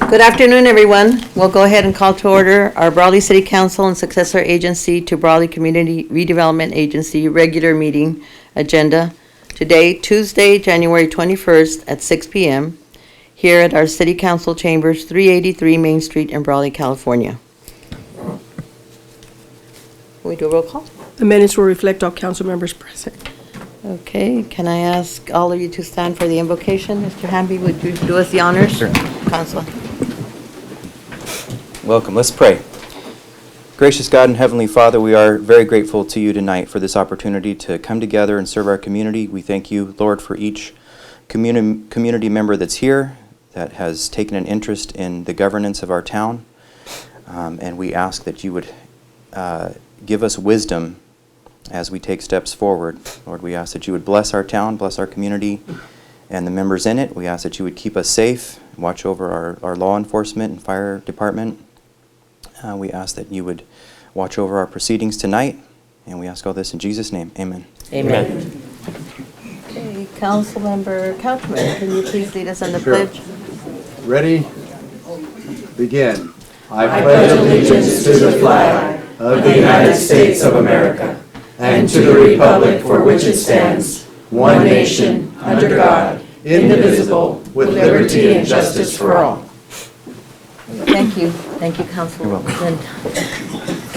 Good afternoon, everyone. We'll go ahead and call to order our Brawley City Council and successor agency to Brawley Community Redevelopment Agency regular meeting agenda today, Tuesday, January 21st at 6 p.m. here at our City Council Chambers, 383 Main Street in Brawley, California. Can we do a roll call? The minutes will reflect all council members present. Okay, can I ask all of you to stand for the invocation? Mr. Hamby, would you do us the honors? Sure. Council. Welcome. Let's pray. Gracious God and Heavenly Father, we are very grateful to you tonight for this opportunity to come together and serve our community. We thank you, Lord, for each community member that's here that has taken an interest in the governance of our town. And we ask that you would give us wisdom as we take steps forward. Lord, we ask that you would bless our town, bless our community and the members in it. We ask that you would keep us safe, watch over our law enforcement and fire department. We ask that you would watch over our proceedings tonight, and we ask all this in Jesus' name. Amen. Amen. Okay, Councilmember Couchman, can you please lead us in the pledge? Ready? Begin. I pledge allegiance to the flag of the United States of America and to the republic for which it stands, one nation, under God, indivisible, with liberty and justice for all. Thank you. Thank you, Councilman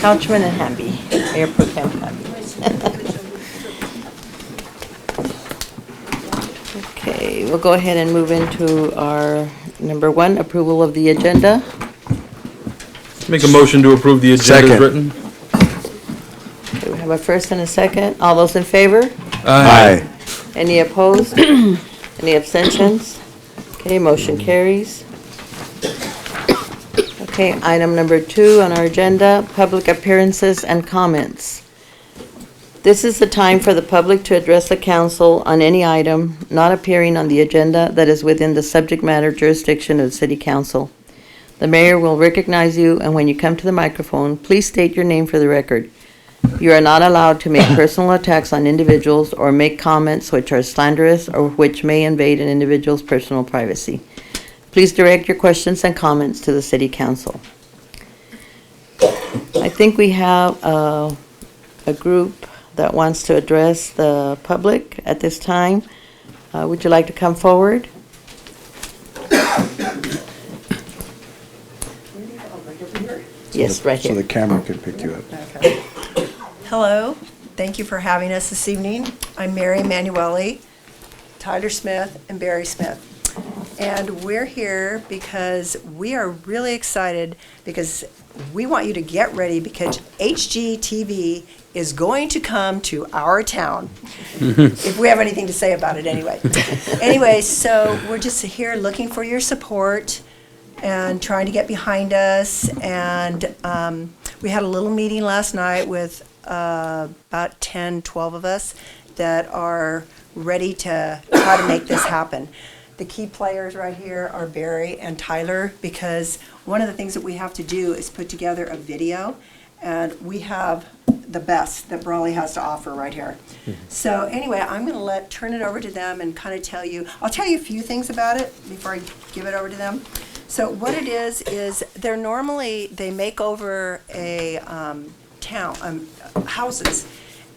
Couchman and Hamby, Mayor Pro Tem Hamby. Okay, we'll go ahead and move into our number one, approval of the agenda. Make a motion to approve the agenda as written. Okay, we have a first and a second. All those in favor? Aye. Any opposed? Any abstentions? Okay, motion carries. Okay, item number 2 on our agenda, public appearances and comments. This is the time for the public to address the council on any item not appearing on the agenda that is within the subject matter jurisdiction of the city council. The mayor will recognize you, and when you come to the microphone, please state your name for the record. You are not allowed to make personal attacks on individuals or make comments which are slanderous or which may invade an individual's personal privacy. Please direct your questions and comments to the City Council. I think we have a group that wants to address the public at this time. Would you like to come forward? Yes, right here. So the camera can pick you up. Okay. Hello, thank you for having us this evening. I'm Mary Emanuele, Tyler Smith, and Barry Smith. And we're here because we are really excited because we want you to get ready because HGTV is going to come to our town. If we have anything to say about it anyway. Anyway, so we're just here looking for your support and trying to get behind us. And we had a little meeting last night with about 10, 12 of us that are ready to try to make this happen. The key players right here are Barry and Tyler, because one of the things that we have to do is put together a video, and we have the best that Brawley has to offer right here. So anyway, I'm going to turn it over to them and kind of I'll tell you a few things about it before I give it over to them. So what it is they make over a town, houses,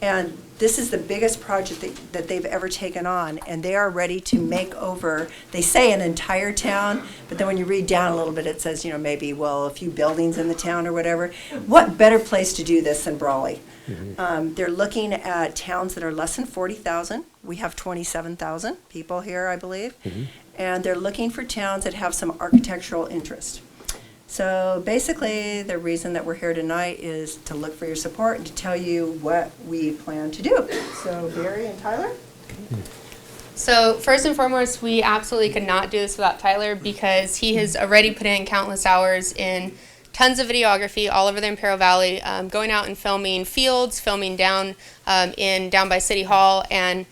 and this is the biggest project that they've ever taken on, and they are ready to make over, they say an entire town, but then when you read down a little bit, it says, maybe, a few buildings in the town or whatever. What better place to do this than Brawley? Mm-hmm. They're looking at towns that are less than 40,000. We have 27,000 people here, I believe. Mm-hmm. And they're looking for towns that have some architectural interest. So basically, the reason that we're here tonight is to look for your support and to tell you what we plan to do. So Barry and Tyler? So first and foremost, we absolutely could not do this without Tyler because he has already put in countless hours in tons of videography all over the Imperial Valley, going out and filming fields, filming down by City Hall, and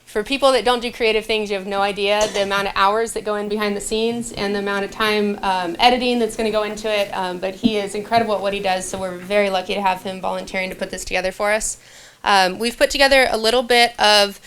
for people that don't do creative things, you have no idea the amount of hours that go in behind the scenes and the amount of time editing that's going to go into it. But he is incredible at what he does, so we're very lucky to have him volunteering to put this together for us. We've put together a little bit of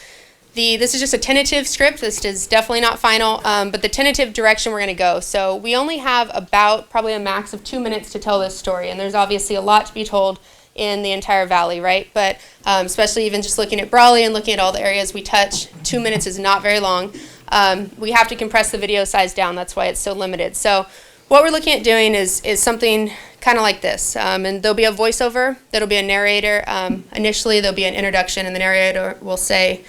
This is just a tentative script. This is definitely not final, but the tentative direction we're going to go. So we only have about probably a max of 2 minutes to tell this story, and there's obviously a lot to be told in the entire valley, right? But especially even just looking at Brawley and looking at all the areas we touch, 2 minutes is not very long. We have to compress the video size down. That's why it's so limited. So what we're looking at doing is something kind of like this. And there'll be a voiceover. There'll be a narrator. Initially, there'll be an introduction, and the narrator will say,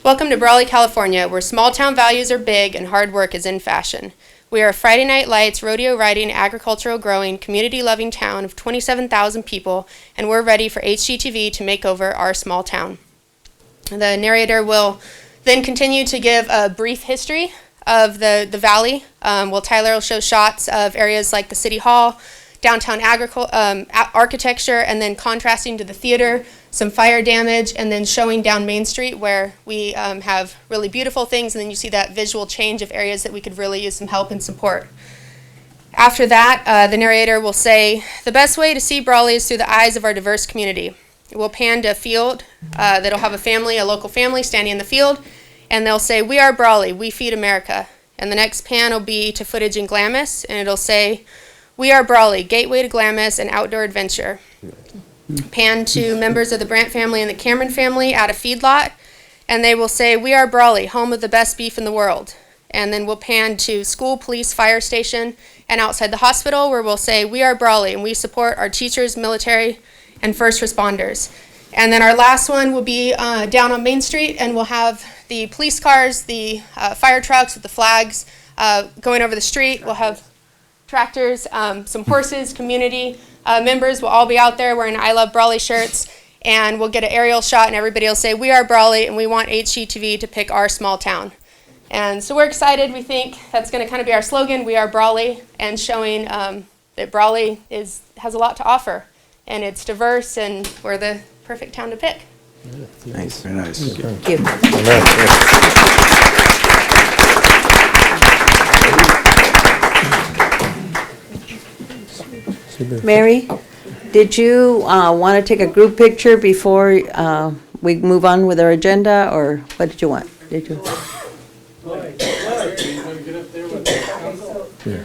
"Welcome to Brawley, California, where small-town values are big and hard work is in fashion. We are a Friday Night Lights, rodeo-riding, agricultural-growing, community-loving town of 27,000 people, and we're ready for HGTV to make over our small town." The narrator will then continue to give a brief history of the valley. Tyler will show shots of areas like the City Hall, downtown architecture, and then contrasting to the theater, some fire damage, and then showing down Main Street where we have really beautiful things, and then you see that visual change of areas that we could really use some help and support. After that, the narrator will say, "The best way to see Brawley is through the eyes of our diverse community." We'll pan to a field that'll have a local family standing in the field, and they'll say, "We are Brawley, we feed America." And the next pan will be to footage in Glamis, and it'll say, "We are Brawley, gateway to Glamis and outdoor adventure." Pan to members of the Brandt family and the Cameron family at a feedlot, and they will say, "We are Brawley, home of the best beef in the world." And then we'll pan to school, police, fire station, and outside the hospital, where we'll say, "We are Brawley, and we support our teachers, military, and first responders." And then our last one will be down on Main Street, and we'll have the police cars, the fire trucks with the flags going over the street. We'll have tractors, some horses, community members will all be out there wearing I Love Brawley shirts, and we'll get an aerial shot, and everybody will say, "We are Brawley, and we want HGTV to pick our small town." And so we're excited. We think that's going to kind of be our slogan, "We are Brawley," and showing that Brawley has a lot to offer, and it's diverse, and we're the perfect town to pick. Nice. Very nice. Thank you. Mary, did you want to take a group picture before we move on with our agenda, or what did you want? Did you?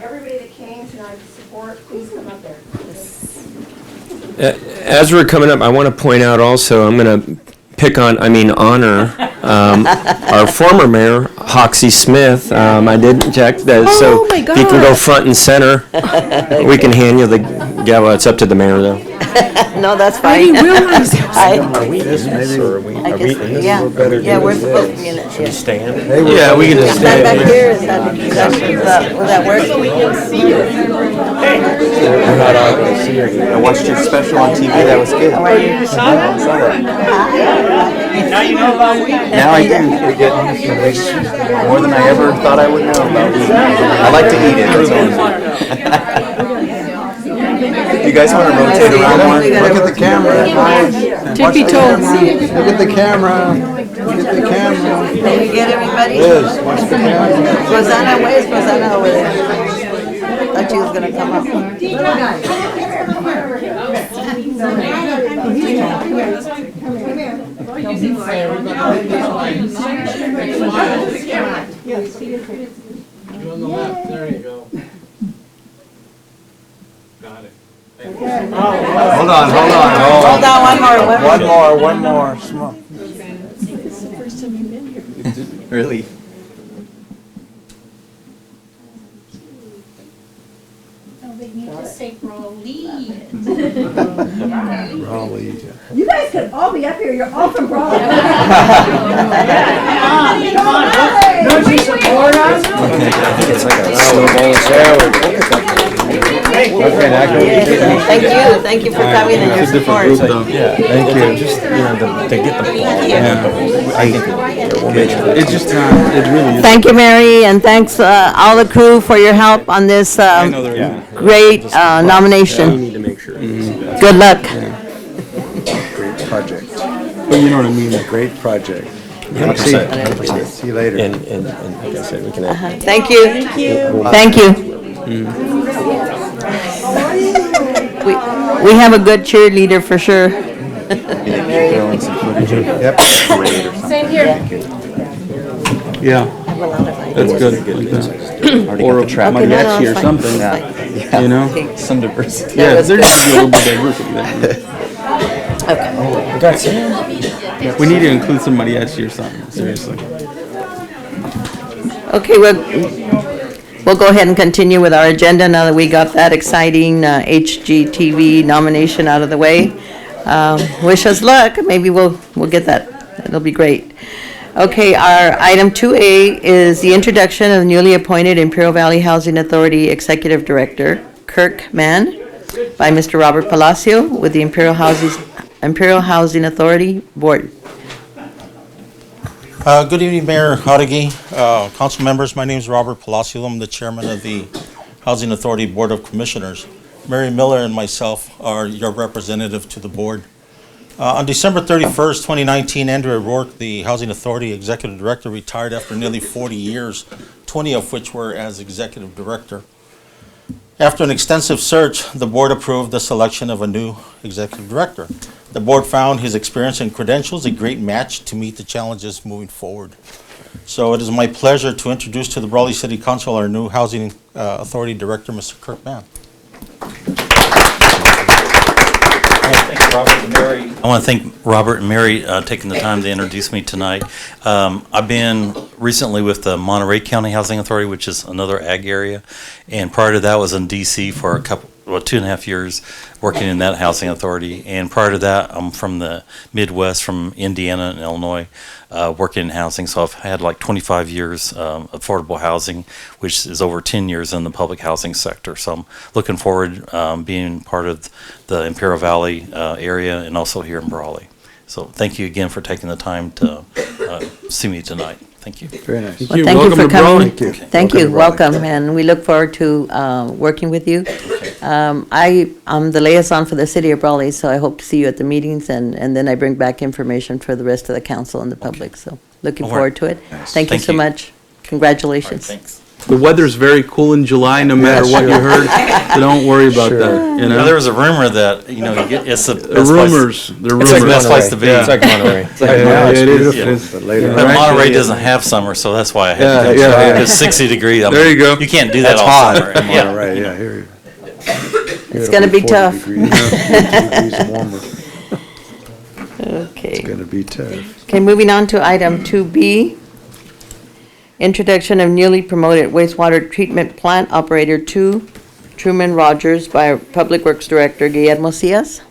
Everybody that came tonight to support, please come up there. As we're coming up, I want to point out also, I'm going to honor our former mayor, Hoxie Smith. I did check that, so Oh, my if you can go God. front and center, we can hand you the gavel. It's up to the mayor, though. No, that's I fine. didn't realize that. I guess, yeah, we're supposed to be in it. Yeah. Stand? Yeah, we can just Stand back here, is that, will that work? I watched your special on TV. That was good. How are you? Now you know about weed. Now I do. More than I ever thought I would know about weed. I like to eat it. That's all. You guys want to rotate around more? Look at the camera. Tippy toes. Look at the camera. Look at the camera. Did we get everybody? Liz, watch the camera. Rosanna, where's Rosanna over there? Thought she was gonna come up. On the left, there you go. Got it. Hold on. Hold on, One more. Small. Really? They need to say Brawley. Raleigh. You guys could all be up here, you're all from Brawley. Don't you support us? It's like a snowball. Thank you for coming and your support. Thank you. Just, to get the ball. I think It's just not, it really is. Thank you, Mary, and thanks all the crew for your help on this great nomination. need to make sure. Good luck. Great project. But you know what I mean, a great project. 100%. See you later. And like I said, we can. Thank you. Thank you. We have a good cheerleader for sure. Yep. Same here. Yeah, that's good. Already Or got a the trap. Okay, no, no, mariachi it's or fine. something, It's fine. Yeah. you know? Some diversity. Yeah, was there good. needs to be a little bit of diversity there. We need to include some mariachi or something, seriously. Okay, we'll go ahead and continue with our agenda now that we got that exciting HGTV nomination out of the way. Wish us luck. Maybe we'll get that. It'll be great. Okay, our item 2A is the introduction of the newly appointed Imperial Valley Housing Authority Executive Director, Kirk Mann, by Mr. Robert Palacio with the Imperial Housing Authority Board. Good evening, Mayor Hottegui, council members. My name is Robert Palacio. I'm the chairman of the Housing Authority Board of Commissioners. Mary Miller and myself are your representative to the board. On December 31st, 2019, Andrew O'Rourke, the Housing Authority Executive Director, retired after nearly 40 years, 20 of which were as Executive Director. After an extensive search, the board approved the selection of a new Executive Director. The board found his experience and credentials a great match to meet the challenges moving forward. So it is my pleasure to introduce to the Brawley City Council our new Housing Authority Director, Mr. Kirk Mann. I want to thank Robert and Mary taking the time to introduce me tonight. I've been recently with the Monterey County Housing Authority, which is another ag area, and prior to that was in DC for 2.5 years working in that housing authority. And prior to that, I'm from the Midwest, from Indiana and Illinois, working in housing. So I've had like 25 years affordable housing, which is over 10 years in the public housing sector. So I'm looking forward being part of the Imperial Valley area and also here in Brawley. So thank you again for taking the time to see me tonight. Thank you. Very nice. Well, thank you Welcome for to Brawley. coming. Thank you. Thank you, Welcome to Brawley. welcome, and we look forward to working with you. I'm the liaison for the city of Brawley, so I hope to see you at the meetings, and then I bring back information for the rest of the council and the public, so looking All forward right. to it. Nice. Thank you Thank so you. much. All right, Congratulations. thanks. The weather's very cool in July, no matter what you heard, so don't worry about Sure. that, you Now, know? there was a rumor that, you know, it's the The best place. rumors, the It's like the rumors. best place to be. It's like Monterey. Yeah, it's it is. beautiful, but later Yeah. But on. Monterey Actually, doesn't have summer, so that's why I Yeah, had to yeah, go. yeah. It's 60 degrees. I There mean, you go. You can't do that That's all hot. summer. Yeah. Right, yeah, here. It's gonna be tough. 40 degrees warmer. Okay. It's gonna be tough. Okay, moving on to item 2B, introduction of newly promoted wastewater treatment plant operator 2, Truman Rogers, by our Public Works Director Guillermo Cias.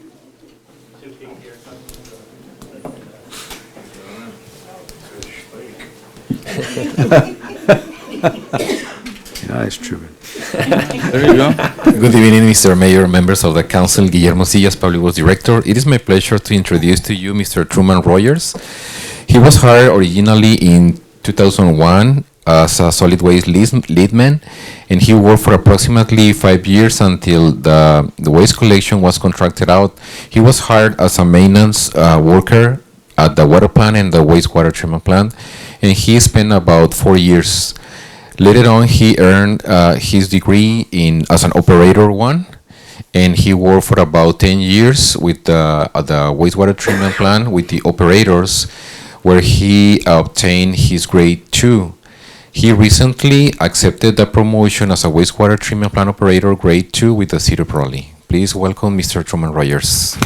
Nice, Truman. There you go. Good evening, Mr. Mayor, members of the council. Guillermo Sillas, Public Works Director. It is my pleasure to introduce to you Mr. Truman Rogers. He was hired originally in 2001 as a solid waste leadman, and he worked for approximately 5 years until the waste collection was contracted out. He was hired as a maintenance worker at the water plant and the wastewater treatment plant, and he spent about 4 years. Later on, he earned his degree as an operator 1, and he worked for about 10 years with the wastewater treatment plant with the operators, where he obtained his grade 2. He recently accepted the promotion as a wastewater treatment plant operator grade 2 with the City of Brawley. Please welcome Mr. Truman Rogers.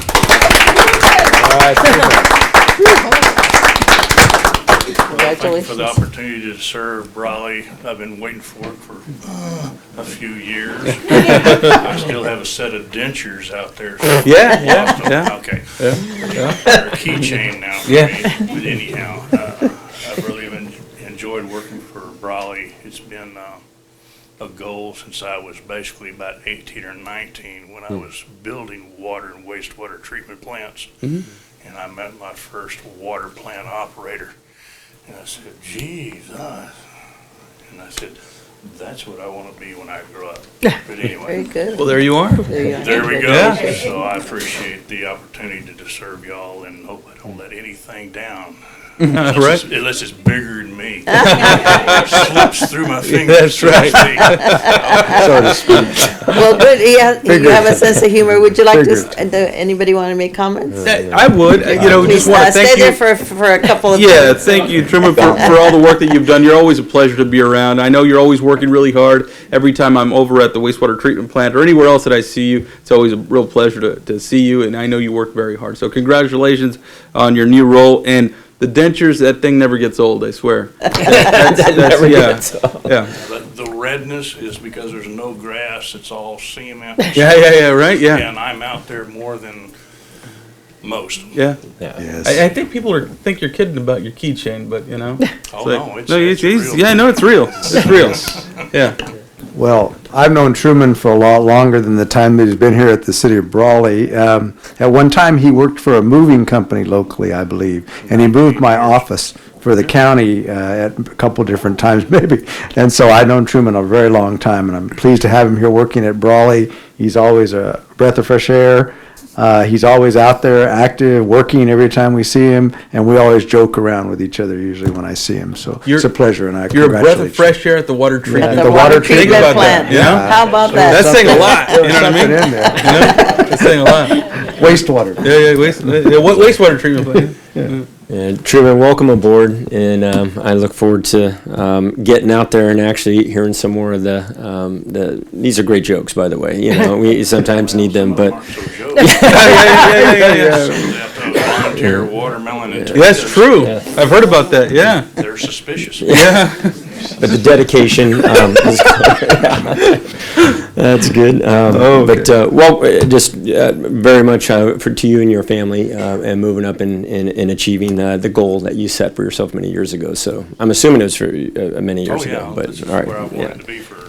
Thank you for the opportunity to serve Brawley. I've been waiting for it for a few years. I still have a set of dentures out there. Yeah. Okay. Yeah. They're a keychain now for Yeah. me. But anyhow, I've really enjoyed working for Brawley. It's been a goal since I was basically about 18 or 19 when I was building water and wastewater treatment plants. And I met my first water plant operator. And I said, geez, and I said, that's what I want to be when I grow up. But Very anyway, good. Well, there you are. there we go. Yeah. So I appreciate the opportunity to serve y'all and hope I don't let anything down. Right. Unless it's bigger than me. candy. Slips through my fingers. That's right. So to speak. Well, good, you have a sense of humor. Would you like to, Figured. anybody want to make comments? I would, Please, just want to thank stay there you. for a couple of Yeah, minutes. thank you, Truman, for all the work that you've done. You're always a pleasure to be around. I know you're always working really hard. Every time I'm over at the wastewater treatment plant or anywhere else that I see you, it's always a real pleasure to see you, and I know you work very hard. So congratulations on your new role. And the dentures, that thing never gets old, I swear. That's, never yeah, gets old. yeah. The redness is because there's no grass, it's all cement. Yeah, right, yeah. And I'm out there more than most. Yeah. Yes. I think people think you're kidding about your keychain, but Oh, no, it's he's, real. yeah, no, it's real. It's real. Yeah. Well, I've known Truman for a lot longer than the time that he's been here at the city of Brawley. At one time, he worked for a moving company locally, I believe, and he moved my office for the county at a couple different times, maybe. And so I've known Truman a very long time, and I'm pleased to have him here working at Brawley. He's always a breath of fresh air. He's always out there, active, working every time we see him, and we always joke around with each other usually when I see him. So it's a pleasure, and I You're a breath congratulate of fresh air at the water treatment. At the water treatment Think about plant. that, you know? How about that? That's saying a lot, you know what I mean? Something in there. You know? That's saying a lot. Wastewater. Wastewater treatment plant. Yeah. And Truman, welcome aboard, and I look forward to getting out there and actually hearing some more of the. These are great jokes, by the way. We sometimes need them, but Volunteer watermelon and That's true. I've heard about that. Yeah. They're suspicious. Yeah. but the dedication is that's good. Okay. But just very much to you and your family and moving up and achieving the goal that you set for yourself many years ago. So I'm assuming it was for many years ago. But this is all right, where I wanted yeah. to be for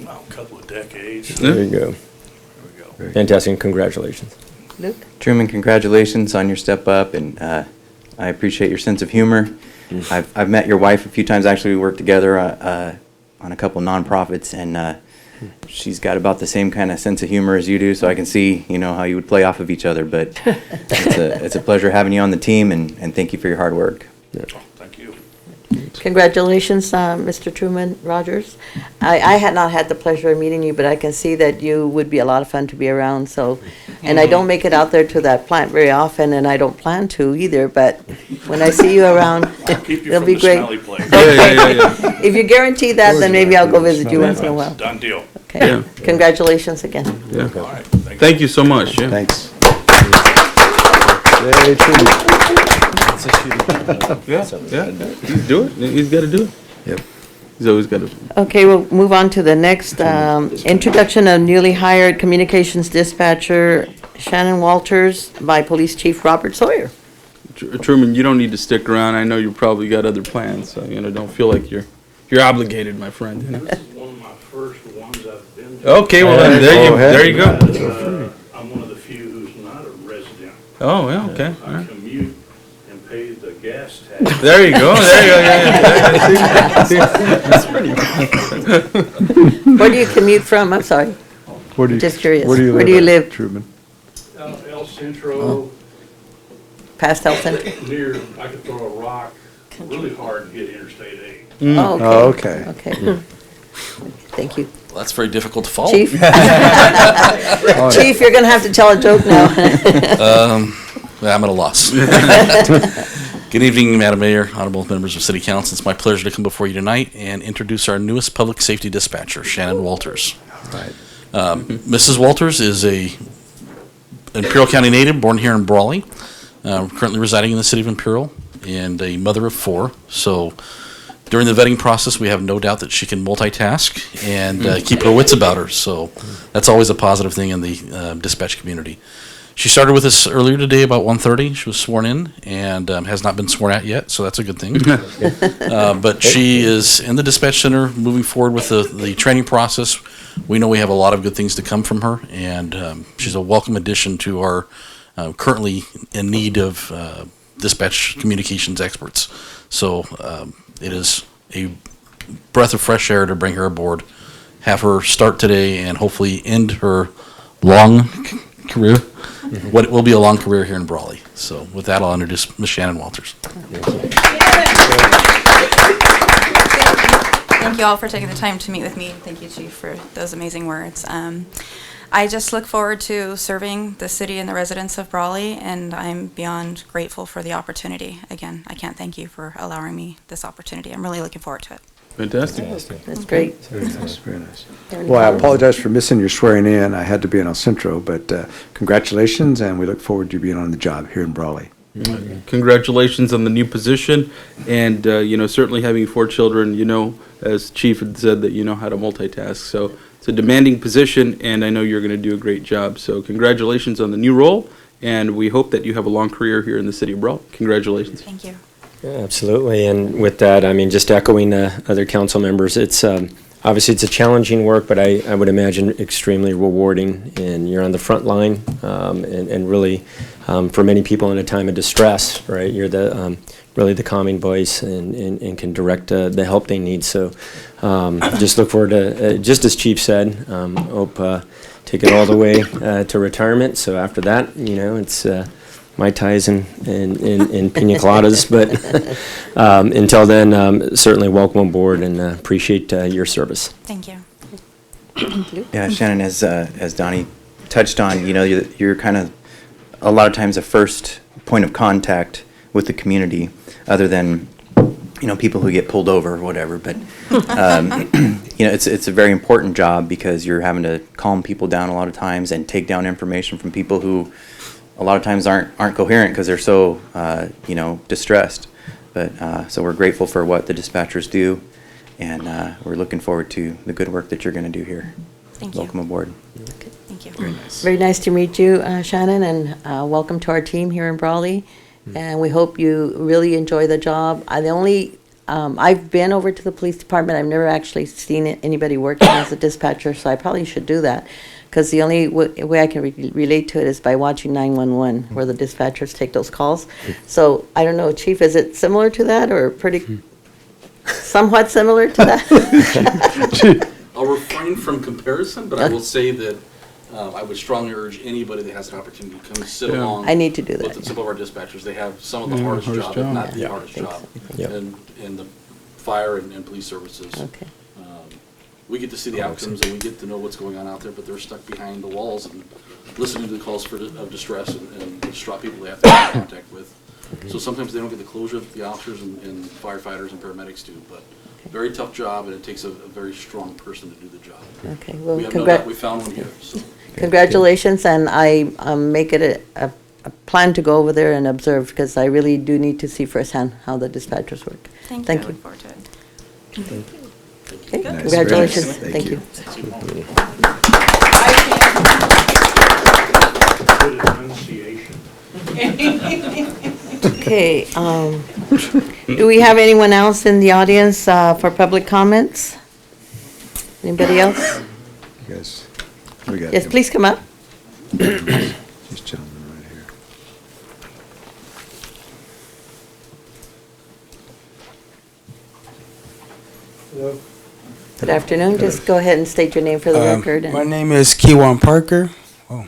a couple of decades. There you go. Fantastic, and congratulations. Luke? Truman, congratulations on your step up, and I appreciate your sense of humor. I've met your wife a few times. Actually, we worked together on a couple nonprofits, and she's got about the same kind of sense of humor as you do. So I can see, how you would play off of each other. But it's a pleasure having you on the team, and thank you for your hard work. Thank you. Congratulations, Mr. Truman Rogers. I had not had the pleasure of meeting you, but I can see that you would be a lot of fun to be around. So, and I don't make it out there to that plant very often, and I don't plan to either. But when I see you around, Keep you it'll from be the great. smelly place. Yeah. If you guarantee that, then maybe I'll go visit you once in a while. Done deal. Okay. Yeah. Congratulations again. Yeah. All right. Thank you so much. Yeah. Thanks. Yay, Truman. Yeah. He's do it. He's got to do it. Yep. He's always got to. Okay, we'll move on to the next, introduction of newly hired communications dispatcher Shannon Walters by Police Chief Robert Sawyer. Truman, you don't need to stick around. I know you probably got other plans, so don't feel like you're obligated, my friend. This is one of my first ones I've been to. Okay, well then there you go. I'm one of the few who's not a resident. Oh, yeah, okay. All I right. commute and pay the gas tax. There you go. That's pretty good. Where do you commute from? I'm sorry. Where do you, Just curious. Where do you Where do you live, live? Truman? El Centro, Past Health Center? near, I could throw a rock really hard and hit Interstate 8. Oh, Oh, okay. okay. Okay. Thank you. Well, that's very difficult to follow. Chief? Chief, you're gonna have to tell a joke now. I'm at a loss. Good evening, Madam Mayor, honorable members of City Council. It's my pleasure to come before you tonight and introduce our newest public safety dispatcher, Shannon Walters. Right. Mrs. Walters is a Imperial County native, born here in Brawley, currently residing in the city of Imperial, and a mother of 4. So during the vetting process, we have no doubt that she can multitask and keep her wits about her. So that's always a positive thing in the dispatch community. She started with us earlier today about 1:30. She was sworn in and has not been sworn out yet, so that's a good thing. But she is in the dispatch center moving forward with the training process. We know we have a lot of good things to come from her, and she's a welcome addition to our currently in need of dispatch communications experts. So it is a breath of fresh air to bring her aboard, have her start today, and hopefully end her long career. What will be a long career here in Brawley. So with that, I'll introduce Ms. Shannon Walters. thank you all for taking the time to meet with me. Thank you, Chief, for those amazing words. I just look forward to serving the city and the residents of Brawley, and I'm beyond grateful for the opportunity. Again, I can't thank you for allowing me this opportunity. I'm really looking forward to it. Fantastic. That's great. Very nice, very nice. Well, I apologize for missing your swearing in. I had to be in El Centro, but congratulations, and we look forward to you being on the job here in Brawley. Congratulations on the new position, and certainly having 4 children. As Chief had said, that you know how to multitask. So it's a demanding position, and I know you're going to do a great job. So congratulations on the new role, and we hope that you have a long career here in the city of Brawley. Congratulations. Thank you. Yeah, absolutely. And with that, I mean, just echoing other council members, it's obviously it's a challenging work, but I would imagine extremely rewarding. And you're on the front line, and really, for many people in a time of distress, right? You're the really the calming voice and can direct the help they need. So just look forward to, just as Chief said, hope take it all the way to retirement. So after that, it's Mai Tais and pina coladas. But until then, certainly welcome aboard and appreciate your service. Thank you. Yeah, Shannon, as Donnie touched on, you're kind of a lot of times a first point of contact with the community, other than people who get pulled over or whatever. But it's a very important job because you're having to calm people down a lot of times and take down information from people who a lot of times aren't coherent because they're so distressed. But so we're grateful for what the dispatchers do, and we're looking forward to the good work that you're going to do here. Thank you. Welcome aboard. Thank you. Very nice. Very nice to meet you, Shannon, and welcome to our team here in Brawley. And we hope you really enjoy the job. I've been over to the police department. I've never actually seen anybody working as a dispatcher, so I probably should do that. Because the only way I can relate to it is by watching 911, where the dispatchers take those calls. So I don't know, Chief, is it similar to that or pretty somewhat similar to that? I'll refrain from comparison, but I will say that I would strongly urge anybody that has an opportunity to come sit along. I need to do that. With some of our dispatchers. They have some of the hardest job, if not the hardest job, in the fire and police services. Okay. We get to see the outcomes and we get to know what's going on out there, but they're stuck behind the walls and listening to the calls of distress and distraught people they have to come in contact with. So sometimes they don't get the closure that the officers and firefighters and paramedics do, but very tough job, and it takes a very strong person to do the job. Okay, well, We have no doubt we found one here, so. Congratulations, and I make it a plan to go over there and observe, because I really do need to see firsthand how the dispatchers work. Thank you. I look forward to it. Okay, Nice. congratulations. Very nice. Thank you. Okay, do we have anyone else in the audience for public comments? Anybody else? Yes. We got Yes, him. please come up. This gentleman right here. Hello. Good afternoon. Just go ahead and state your name for the record. My name is Kewan Parker. Oh.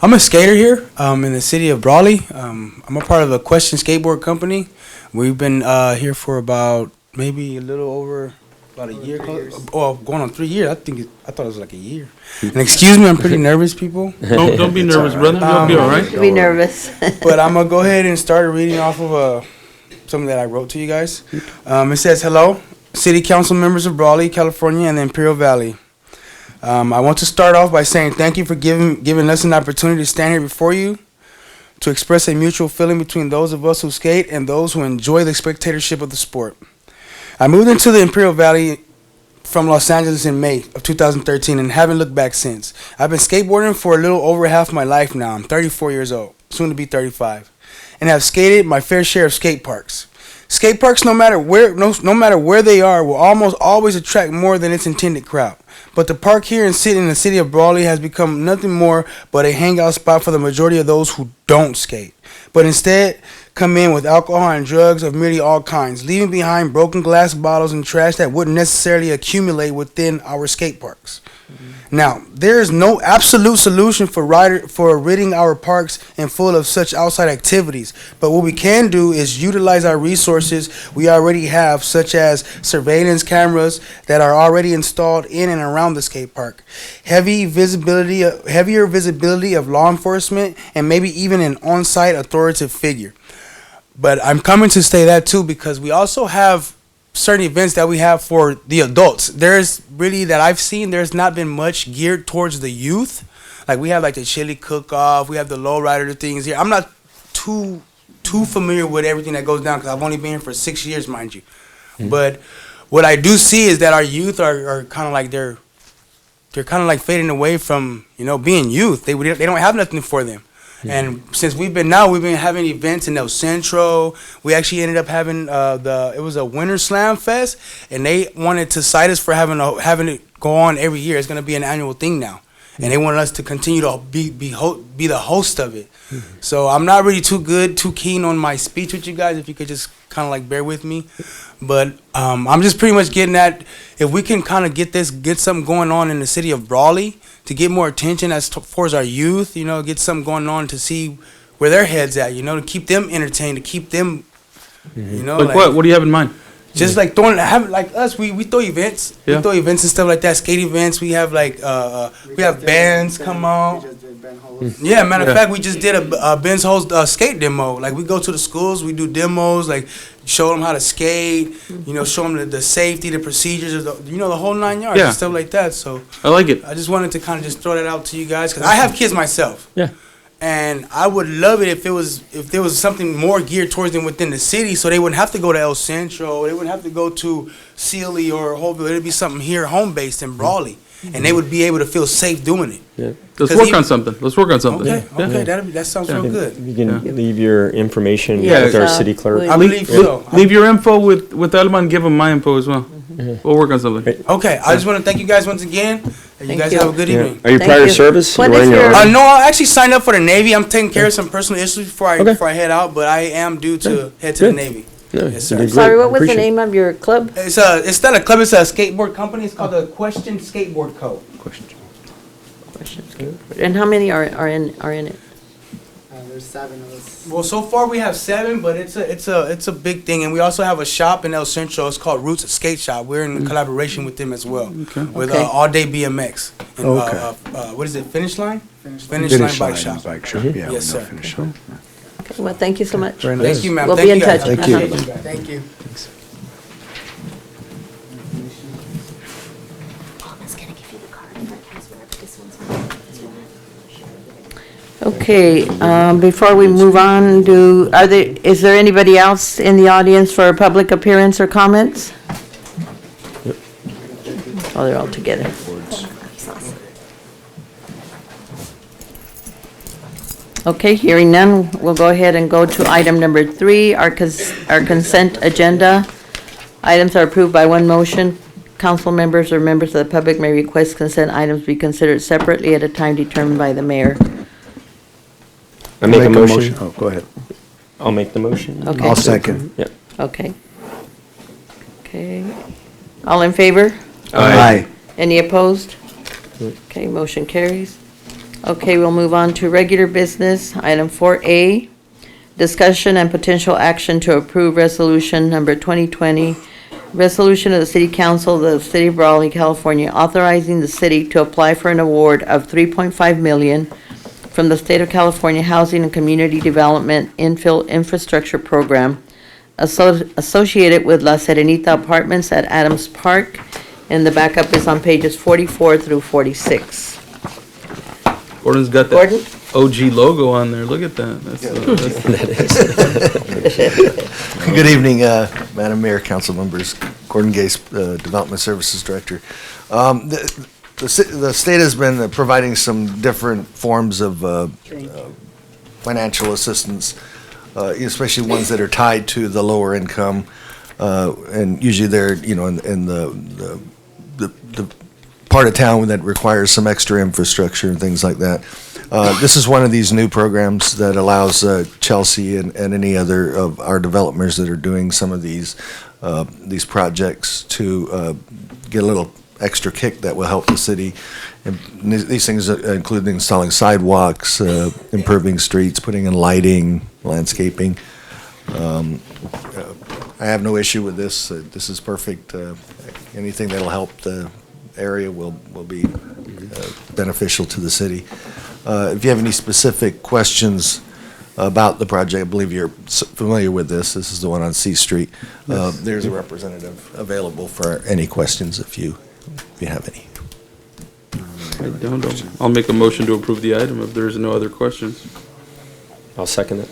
I'm a skater here in the city of Brawley. I'm a part of the Question Skateboard Company. We've been here for about maybe a little over about a year. Going on 3 years. I thought it was like a year. And excuse me, I'm pretty nervous, people. Don't be nervous, brother. You'll be all right. Don't be nervous. But I'm gonna go ahead and start reading off of something that I wrote to you guys. It says, "Hello, City Council members of Brawley, California, and the Imperial Valley. I want to start off by saying thank you for giving us an opportunity to stand here before you to express a mutual feeling between those of us who skate and those who enjoy the spectatorship of the sport. I moved into the Imperial Valley from Los Angeles in May of 2013 and haven't looked back since. I've been skateboarding for a little over half my life now. I'm 34 years old, soon to be 35, and have skated my fair share of skate parks. Skate parks, no matter where they are, will almost always attract more than its intended crowd. But the park here in the city of Brawley has become nothing more but a hangout spot for the majority of those who don't skate, but instead come in with alcohol and drugs of nearly all kinds, leaving behind broken glass bottles and trash that wouldn't necessarily accumulate within our skate parks. Now, there is no absolute solution for ridding our parks and full of such outside activities, but what we can do is utilize our resources we already have, such as surveillance cameras that are already installed in and around the skate park, heavier visibility of law enforcement, and maybe even an on-site authoritative figure. But I'm coming to say that too because we also have certain events that we have for the adults. There's really, that I've seen, there's not been much geared towards the youth. Like we have like the chili cook-off, we have the lowrider things here. I'm not too familiar with everything that goes down because I've only been here for 6 years, mind you. But what I do see is that our youth are kind of like, they're kind of like fading away from, being youth. They don't have nothing for them. And since we've been having events in El Centro. We actually ended up having it was a Winter Slam Fest, and they wanted to cite us for having it go on every year. It's going to be an annual thing now, and they wanted us to continue to be the host of it. So I'm not really too keen on my speech with you guys. If you could just kind of like bear with me, but I'm just pretty much getting at, if we can kind of get something going on in the city of Brawley to get more attention as far as our youth, get something going on to see where their heads at, to keep them entertained, to keep them, Like what? What do you have in mind? Just like like us, we throw events, we throw events and stuff like that, skate events. We have like we have bands come out. Yeah, matter of fact, we just did a Ben's Host skate demo. Like we go to the schools, we do demos, like show them how to skate, show them the safety, the procedures, the whole 9 yards and stuff like that. So I like it. I just wanted to kind of just throw that out to you guys because I have kids myself. Yeah. And I would love it if there was something more geared towards them within the city, so they wouldn't have to go to El Centro, they wouldn't have to go to Sealy or Holville. It'd be something here, home based in Brawley, and they would be able to feel safe doing it. Yeah. Let's work on something. Okay, that sounds real good. You can leave your information Yeah. with our city clerk. I believe so. Leave your info with Alma and give him my info as well. We'll work on something. Okay, I just want to thank you guys once again. And you guys have a good evening. Are you prior service? What is your- No, I actually signed up for the Navy. I'm taking care of some personal issues before I head out, but I am due to head to the Navy. Yes, sir. Sorry, what was the name of your club? It's not a club. It's a skateboard company. It's called the Question Skateboard Co. And how many are in it? There's 7 of us. Well, so far we have 7, but it's a big thing, and we also have a shop in El Centro. It's called Roots Skate Shop. We're in collaboration with them as well, with All Day BMX. And, what is it? Finish Line? Finish Line Bike Shop. Yeah, yes, sir. Okay, well, thank you so much. Very nice. Thank you, ma'am. We'll Thank be in you guys. touch. Thank you. Thank you. Okay, before we move on, is there anybody else in the audience for a public appearance or comments? Oh, they're all together. Okay, hearing none, we'll go ahead and go to item number 3, our consent agenda. Items are approved by one motion. Council members or members of the public may request consent items be considered separately at a time determined by the mayor. I make a motion. Oh, go ahead. I'll make the motion. Okay. I'll second. Yep. Okay. Okay. All in favor? Aye. Any opposed? Okay, motion carries. Okay, we'll move on to regular business. Item 4A, discussion and potential action to approve resolution number 2020, resolution of the City Council of the City of Brawley, California, authorizing the city to apply for an award of $3.5 million from the State of California Housing and Community Development Infill Infrastructure Program associated with La Serenita Apartments at Adams Park, and the backup is on pages 44 through 46. Gordon's got that OG logo on there. Look at that. That's Good evening, Madam Mayor, council members. Gordon Gase, Development Services Director. The state has been providing some different forms of financial assistance, especially ones that are tied to the lower income, and usually they're in the part of town that requires some extra infrastructure and things like that. This is one of these new programs that allows Chelsea and any other of our developers that are doing some of these projects to get a little extra kick that will help the city. And these things include installing sidewalks, improving streets, putting in lighting, landscaping. I have no issue with this. This is perfect. Anything that'll help the area will be beneficial to the city. If you have any specific questions about the project, I believe you're familiar with this. This is the one on C Street. There's a representative available for any questions if you have any. I'll make a motion to approve the item if there's no other questions. I'll second it.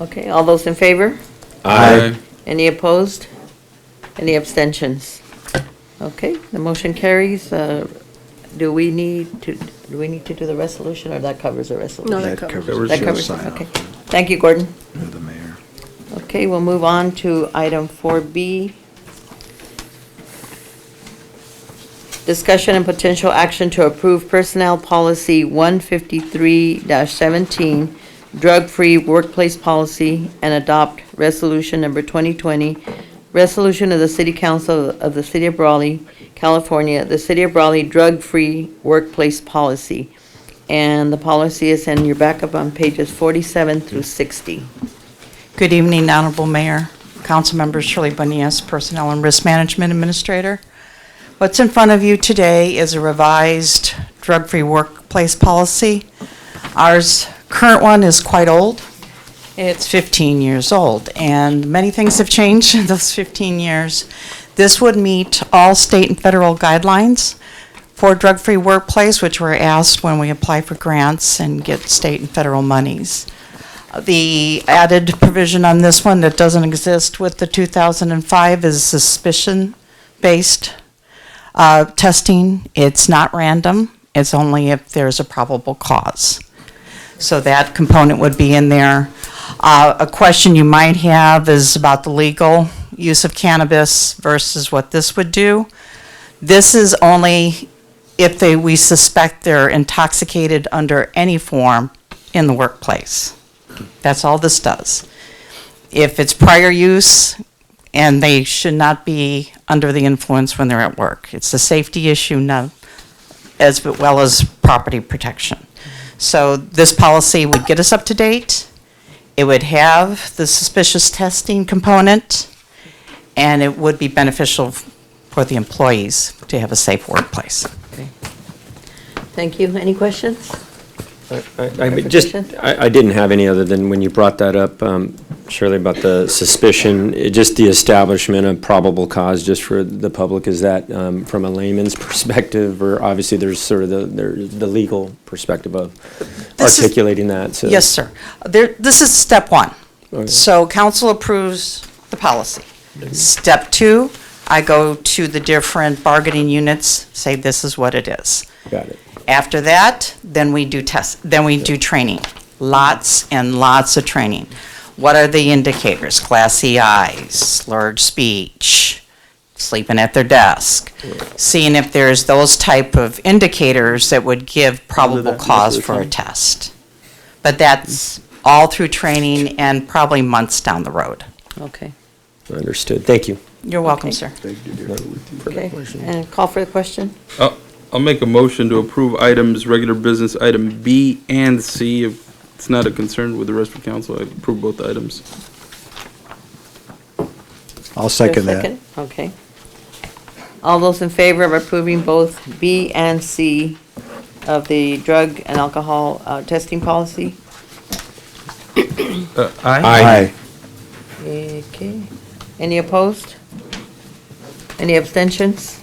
Okay, all those in favor? Aye. Any opposed? Any abstentions? Okay, the motion carries. Do we need to do the resolution, or that covers the resolution? No, that covers. That covers it, okay. Thank you, Gordon. The mayor. Okay, we'll move on to item 4B. Discussion and potential action to approve Personnel Policy 153-17, Drug-Free Workplace Policy, and adopt Resolution Number 2020, Resolution of the City Council of the City of Brawley, California, the City of Brawley Drug-Free Workplace Policy. And the policy is in your backup on pages 47 through 60. Good evening, Honorable Mayor, Council Members, Shirley Bonias, Personnel and Risk Management Administrator. What's in front of you today is a revised drug-free workplace policy. Ours current one is quite old. It's 15 years old, and many things have changed in those 15 years. This would meet all state and federal guidelines for drug-free workplace, which were asked when we apply for grants and get state and federal monies. The added provision on this one that doesn't exist with the 2005 is suspicion-based testing. It's not random. It's only if there's a probable cause. So that component would be in there. A question you might have is about the legal use of cannabis versus what this would do. This is only if we suspect they're intoxicated under any form in the workplace. That's all this does. If it's prior use, and they should not be under the influence when they're at work. It's a safety issue, not as well as property protection. So this policy would get us up to date. It would have the suspicious testing component, and it would be beneficial for the employees to have a safe workplace. Okay. Thank you. Any questions? I didn't have any other than when you brought that up, Shirley, about the suspicion, just the establishment of probable cause, just for the public. Is that from a layman's perspective, or obviously there's sort of the legal perspective of articulating that? So. Yes, sir. This is step one. Okay. So council approves the policy. Step two, I go to the different bargaining units, say this is what it is. Got it. After that, then we do training. Lots and lots of training. What are the indicators? Glassy eyes, slurred speech, sleeping at their desk. Seeing if there's those type of indicators that would give probable cause for a test. But that's all through training and probably months down the road. Okay. Understood. Thank you. You're welcome, sir. Okay, and call for the question? I'll make a motion to approve items, regular business item B and C. If it's not a concern with the rest of the council, I approve both items. I'll second that. Second? Okay. All those in favor of approving both B and C of the drug and alcohol testing policy? Aye. Okay. Any opposed? Any abstentions?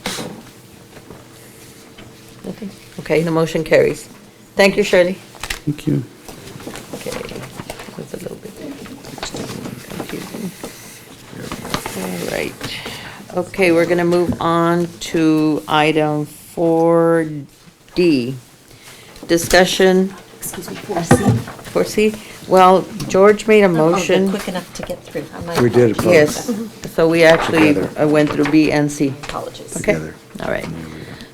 Nothing? Okay, the motion carries. Thank you, Shirley. Thank you. Okay, that's a little bit confusing. All right. Okay, we're gonna move on to item 4D. Discussion. Excuse me, 4C. 4C? Well, George made a motion. Oh, quick enough to get through. I might We did. Yes, so we actually Together. went through B and C. Apologies. Okay, Together. all right.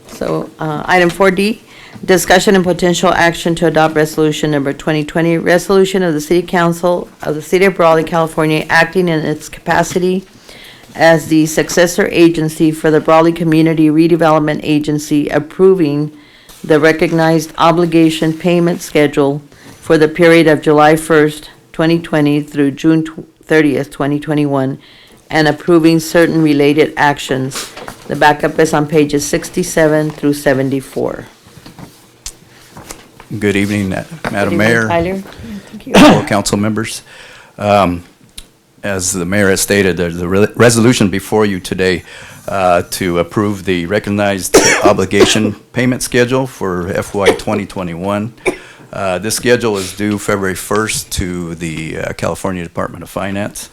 So, item 4D, Discussion and potential action to adopt resolution number 2020, resolution of the City Council of the City of Brawley, California, acting in its capacity as the successor agency for the Brawley Community Redevelopment Agency, approving the recognized obligation payment schedule for the period of July 1st, 2020 through June 30th, 2021, and approving certain related actions. The backup is on pages 67 through 74. Good evening, Madam Good evening, Mayor, Tyler. Thank you. fellow council members. As the mayor has stated, there's a resolution before you today to approve the recognized obligation payment schedule for FY 2021. This schedule is due February 1st to the California Department of Finance.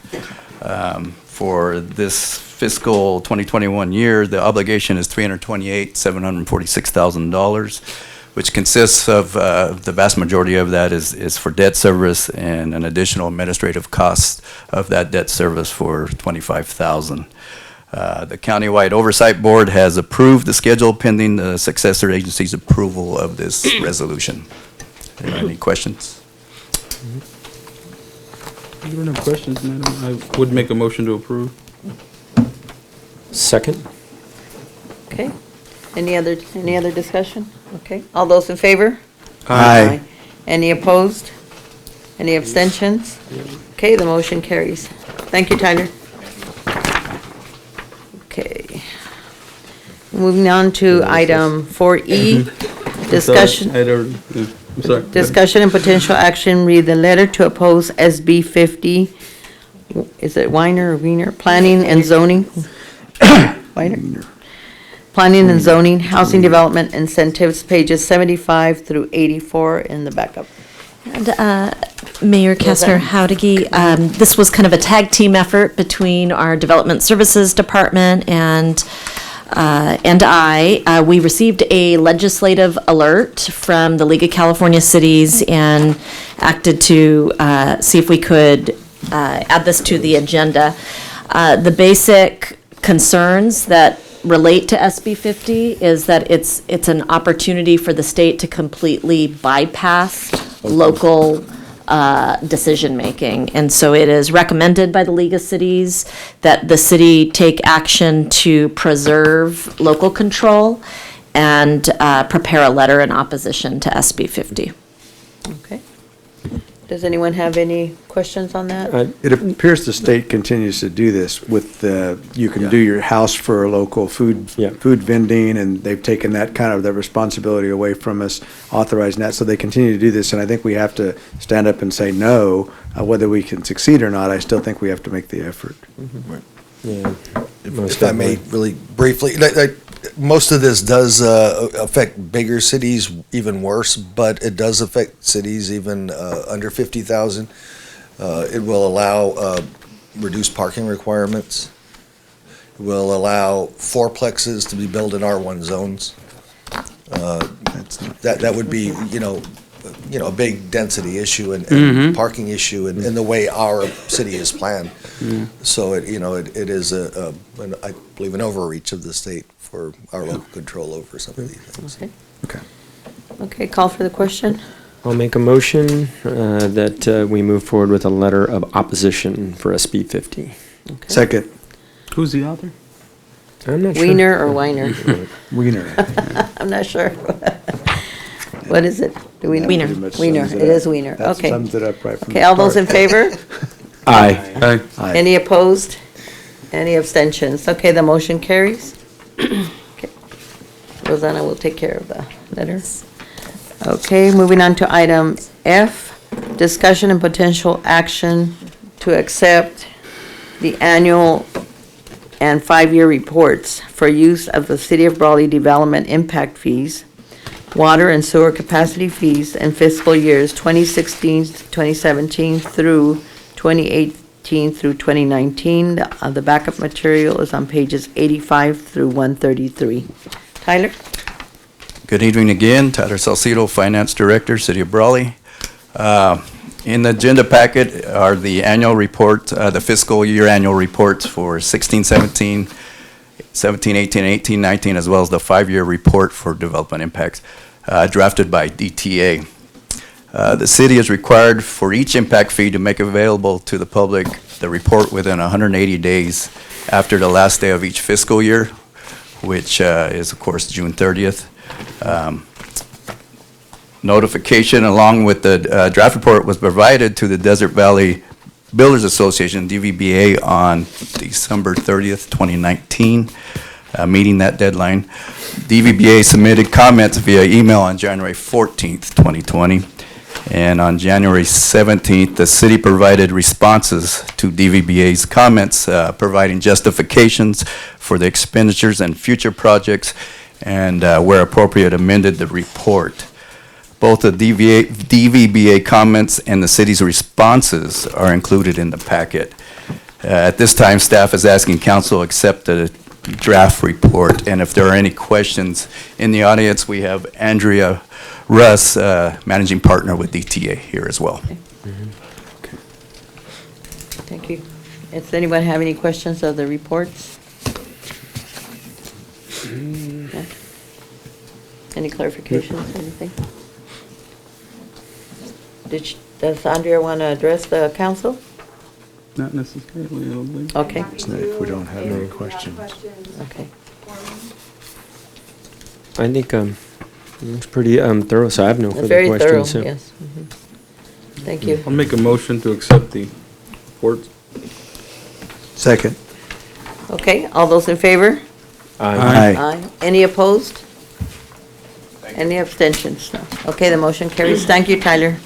For this fiscal 2021 year, the obligation is $328,746,000, which consists of the vast majority of that is for debt service and an additional administrative cost of that debt service for $25,000. The Countywide Oversight Board has approved the schedule pending the successor agency's approval of this resolution. Any questions? I don't have questions, Madam. I would make a motion to approve. Second? Okay. Any other discussion? Okay. All those in favor? Aye. Any opposed? Any abstentions? Okay, the motion carries. Thank you, Tyler. Okay. Moving on to item 4E, discussion. I'm sorry. Discussion and potential action, read the letter to oppose SB 50. Is it Weiner or Wiener? Planning and zoning. Weiner? Planning and zoning, housing development incentives, pages 75 through 84 in the backup. And Mayor Kessler Howdigy, this was kind of a tag team effort between our Development Services Department and I. We received a legislative alert from the League of California Cities and acted to see if we could add this to the agenda. The basic concerns that relate to SB 50 is that it's an opportunity for the state to completely bypass local decision-making. And so it is recommended by the League of Cities that the city take action to preserve local control and prepare a letter in opposition to SB 50. Okay. Does anyone have any questions on that? It appears the state continues to do this with you can do your house for a local food vending, and they've taken that kind of the responsibility away from us, authorizing that. So they continue to do this, and I think we have to stand up and say no, whether we can succeed or not. I still think we have to make the effort. Right. Yeah. If I may, really briefly, most of this does affect bigger cities even worse, but it does affect cities even under 50,000. It will allow reduced parking requirements. It will allow fourplexes to be built in R1 zones. That would be, a big density issue and parking issue in the way our city is planned. So it is I believe an overreach of the state for our local control over some of these things. Okay. Okay, call for the question. I'll make a motion that we move forward with a letter of opposition for SB 50. Okay. Second. Who's the author? I'm not sure. Wiener or Weiner? Wiener. I'm not sure. What is it? Do we know? Wiener. Wiener. It is Wiener. That Okay. sums it up right from Okay, the all those in start. favor? Aye. Aye. Any opposed? Any abstentions? Okay, the motion carries. Okay. Rosanna will take care of the letters. Okay, moving on to item F, discussion and potential action to accept the annual and 5-year reports for use of the City of Brawley Development Impact Fees, water and sewer capacity fees in fiscal years 2016 to 2017 through 2018 through 2019. The backup material is on pages 85 through 133. Tyler? Good evening again. Tyler Salcido, Finance Director, City of Brawley. In the agenda packet are the annual report, the fiscal year annual reports for 16-17, 17-18, 18-19, as well as the 5-year report for development impacts. drafted by DTA. The city is required for each impact fee to make available to the public the report within 180 days after the last day of each fiscal year, which is, of course, June 30th. Notification along with the draft report was provided to the Desert Valley Builders Association, DVBA, on December 30th, 2019, meeting that deadline. DVBA submitted comments via email on January 14th, 2020. And on January 17th, the city provided responses to DVBA's comments, providing justifications for the expenditures and future projects, and where appropriate, amended the report. Both the DVBA comments and the city's responses are included in the packet. At this time, staff is asking council to accept the draft report, and if there are any questions in the audience, we have Andrea Russ, managing partner with DTA, here as well. Thank you. Does anyone have any questions of the reports? No? Any clarifications, anything? Does Andrea want to address the council? Not necessarily, I don't think. Okay. If we don't have any questions. Okay. I think it's pretty thorough, so I have no further Very thorough, questions. so. yes. Mhm. Thank you. I'll make a motion to accept the report. Second. Okay, all those in favor? Aye. Aye. Any opposed? Any abstentions? No. Okay, the motion carries. Thank you, Tyler.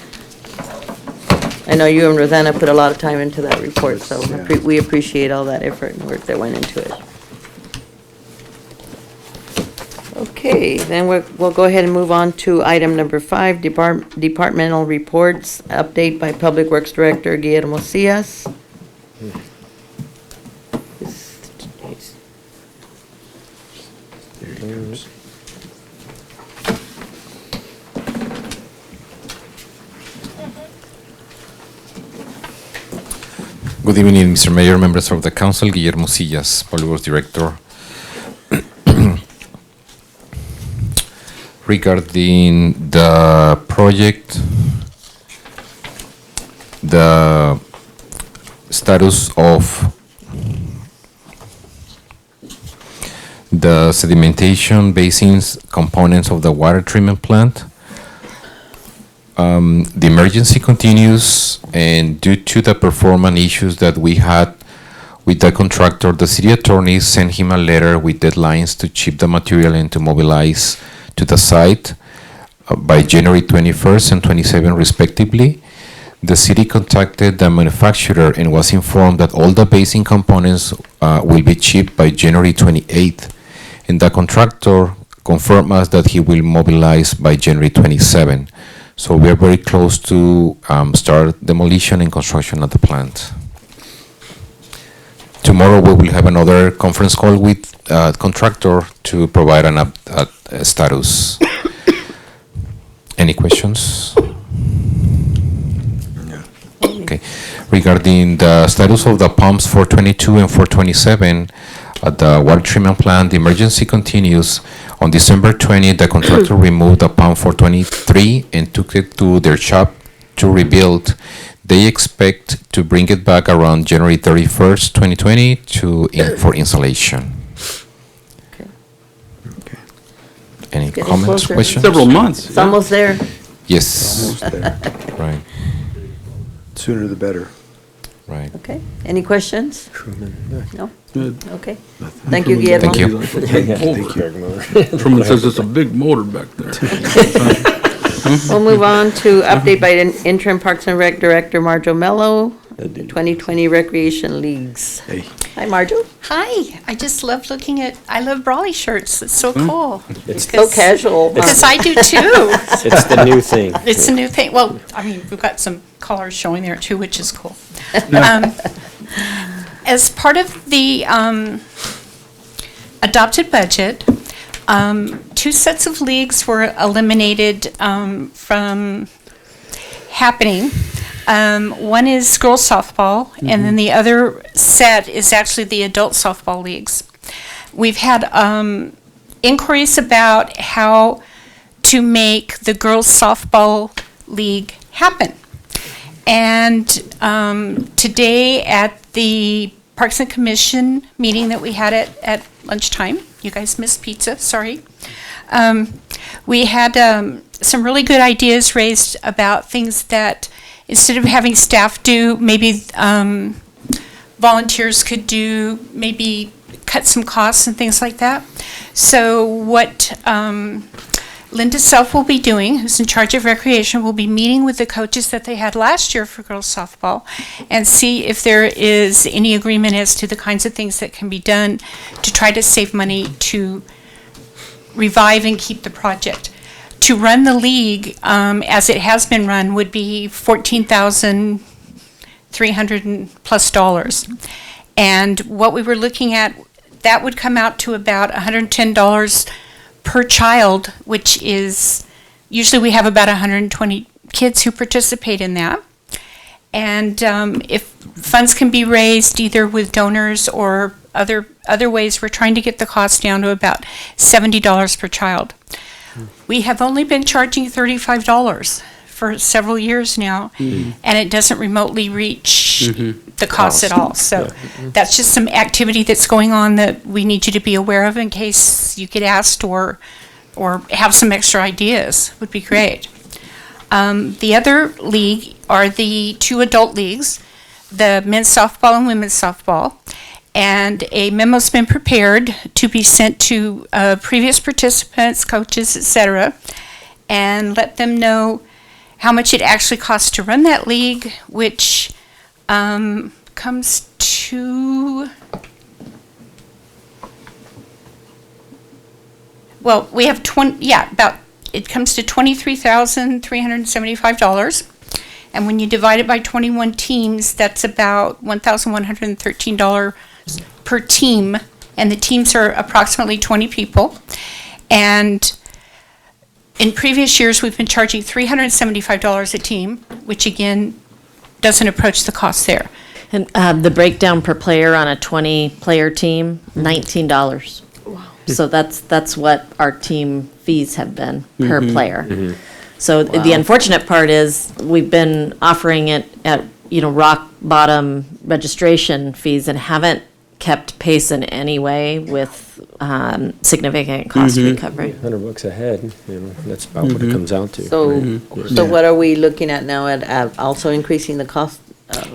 I know you and Rosanna put a lot of time into that report, so we appreciate all that effort and work that went into it. Okay, then we'll go ahead and move on to item number 5, departmental reports, update by Public Works Director Guillermo Cias. There he comes. Good evening, Mr. Mayor, members of the council. Guillermo Sillas, Public Works Director. Regarding the project, the status of the sedimentation basins components of the water treatment plant. The emergency continues, and due to the performance issues that we had with the contractor, the city attorney sent him a letter with deadlines to ship the material and to mobilize to the site by January 21st and 27 respectively. The city contacted the manufacturer and was informed that all the basin components will be shipped by January 28th, and the contractor confirmed us that he will mobilize by January 27. So we are very close to start demolition and construction of the plant. Tomorrow we will have another conference call with contractor to provide a status. Any questions? Okay. Regarding the status of the pumps 422 and 427 at the water treatment plant, the emergency continues. On December 20, the contractor removed the pump 423 and took it to their shop to rebuild. They expect to bring it back around January 31st, 2020 for installation. Okay. Any Getting comments, closer. questions? Several months. It's almost there. Yes. Almost there. Right. Sooner the better. Right. Okay, any questions? Truman. No? Good. Okay. Thank you, Guillermo. Thank you. Thank you. Truman says it's a big motor back there. We'll move on to update by interim Parks and Rec Director Marjo Mello, 2020 Recreation Leagues. Hey. Hi, Marjo. Hi, I just love looking at, I love Brawley shirts. It's so cool. It's so casual. Because I do too. It's the new thing. It's a new thing. Well, I mean, we've got some colors showing there too, which is cool. As part of the adopted budget, 2 sets of leagues were eliminated from happening. One is girls softball, and then the other set is actually the adult softball leagues. We've had inquiries about how to make the girls softball league happen. And today at the Parks and Commission meeting that we had at lunchtime, you guys missed pizza, sorry. We had some really good ideas raised about things that instead of having staff do, maybe volunteers could do, maybe cut some costs and things like that. So what Linda Self will be doing, who's in charge of recreation, will be meeting with the coaches that they had last year for girls softball and see if there is any agreement as to the kinds of things that can be done to try to save money to revive and keep the project. To run the league, as it has been run, would be $14,300+ and what we were looking at, that would come out to about $110 per child, which is, usually we have about 120 kids who participate in that. And if funds can be raised either with donors or other ways, we're trying to get the cost down to about $70 per child. We have only been charging $35 for several years now, and it doesn't remotely reach the cost at all. So that's just some activity that's going on that we need you to be aware of in case you get asked or have some extra ideas, would be great. The other league are the two adult leagues, the men's softball and women's softball. And a memo's been prepared to be sent to previous participants, coaches, etc., and let them know how much it actually costs to run that league, which comes to, well, we have it comes to $23,375. And when you divide it by 21 teams, that's about $1,113 per team. And the teams are approximately 20 people. And in previous years, we've been charging $375 a team, which again, doesn't approach the cost there. And the breakdown per player on a 20-player team, $19. Wow. So that's what our team fees have been per player. So the unfortunate part is we've been offering it at, rock bottom registration fees and haven't kept pace in any way with significant cost recovery. $100 a head, that's about what it comes out to. So, so what are we looking at now at also increasing the cost?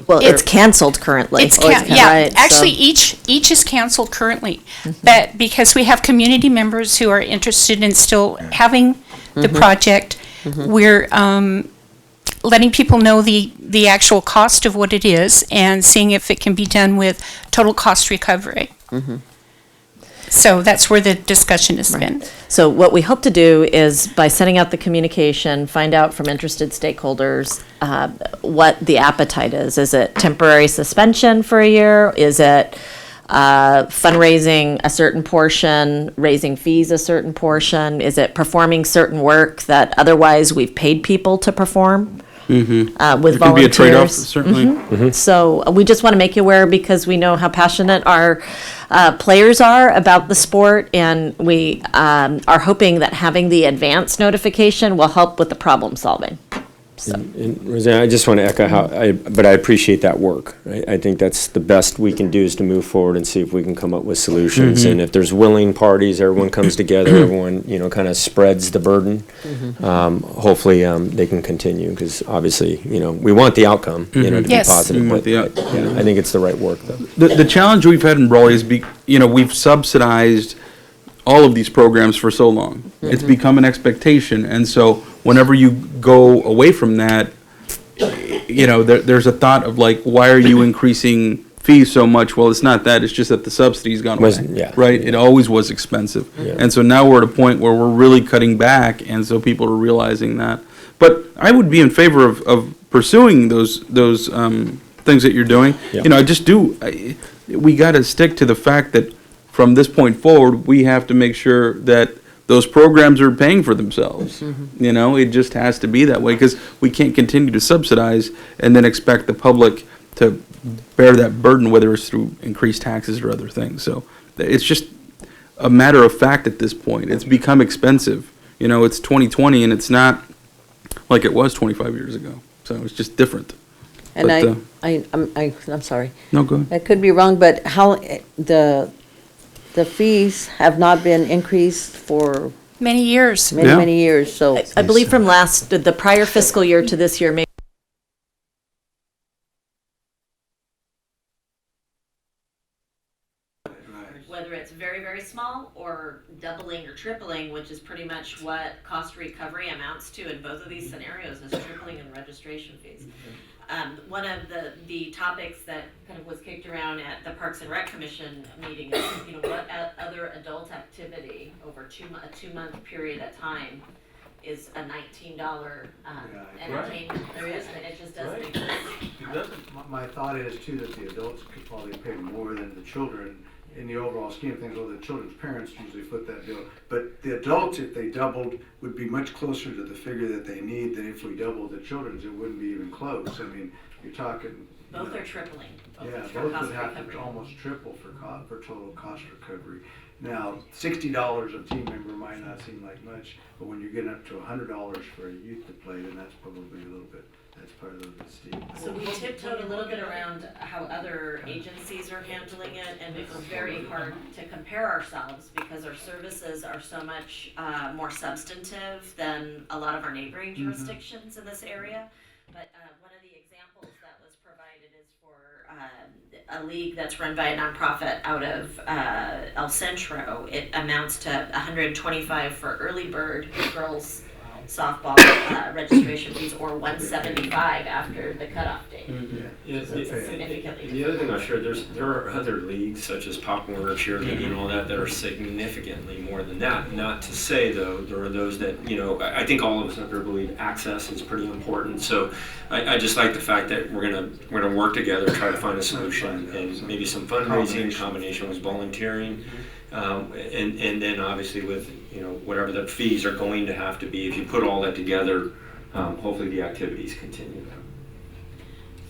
Well, it's canceled currently. Actually, each is canceled currently, but because we have community members who are interested in still having the project, we're letting people know the actual cost of what it is and seeing if it can be done with total cost recovery. So that's where the discussion has been. So what we hope to do is by sending out the communication, find out from interested stakeholders what the appetite is. Is it temporary suspension for a year? Is it fundraising a certain portion, raising fees a certain portion? Is it performing certain work that otherwise we've paid people to perform? With volunteers. Could be a trade-off, certainly. So we just want to make you aware because we know how passionate our players are about the sport, and we are hoping that having the advance notification will help with the problem solving. So. And Roseanne, I just want to echo but I appreciate that work. I think that's the best we can do is to move forward and see if we can come up with solutions. And if there's willing parties, everyone comes together, everyone, kind of spreads the burden. Hopefully they can continue because obviously, we want the outcome, to be positive. But, I think it's the right work though. The challenge we've had in Brawley is, we've subsidized all of these programs for so long. It's become an expectation. And so whenever you go away from that, there's a thought of like, why are you increasing fees so much? Well, it's not that. It's just that the subsidy's gone away. Right? It always was expensive. And so now we're at a point where we're really cutting back. And so people are realizing that. But I would be in favor of pursuing those things that you're doing. We got to stick to the fact that from this point forward, we have to make sure that those programs are paying for themselves. It just has to be that way because we can't continue to subsidize and then expect the public to bear that burden, whether it's through increased taxes or other things. So it's just a matter of fact at this point. It's become expensive. You know, it's 2020 and it's not like it was 25 years ago. So it's just different. And But, I'm sorry. No, go ahead. I could be wrong, but how, the fees have not been increased for Many years. many years, so. I believe from the prior fiscal year to this year, maybe whether it's very, very small or doubling or tripling, which is pretty much what cost recovery amounts to in both of these scenarios, is tripling in registration fees. One of the topics that kind of was kicked around at the Parks and Rec Commission meeting is, you know, what other adult activity over a 2-month period of time is a $19 entertainment. There isn't, it just doesn't exist. My thought is too that the adults could probably pay more than the children in the overall scheme of things, although the children's parents usually foot that bill. But the adults, if they doubled, would be much closer to the figure that they need than if we doubled the children's. It wouldn't be even close. I mean, you're talking. Both are tripling. Yeah, both would have to almost triple for total cost recovery. Now, $60 a team member might not seem like much, but when you're getting up to $100 for a youth to play, then that's probably a little bit. That's probably a little bit steep. So we tiptoed a little bit around how other agencies are handling it, and it was very hard to compare ourselves because our services are so much more substantive than a lot of our neighboring jurisdictions in this area. But one of the examples that was provided is for a league that's run by a nonprofit out of El Centro. It amounts to $125 for early bird girls softball registration fees, or $175 after the cutoff date. Significantly. The other thing I'll share, there are other leagues such as Pop Warner, cheerleading, and all that are significantly more than that. Not to say though, there are those that, you know, I think all of us up there believe access is pretty important. So I just like the fact that we're gonna work together, try to find a solution, and maybe some fundraising in combination with volunteering. And then obviously with, you know, whatever the fees are going to have to be, if you put all that together, hopefully the activities continue.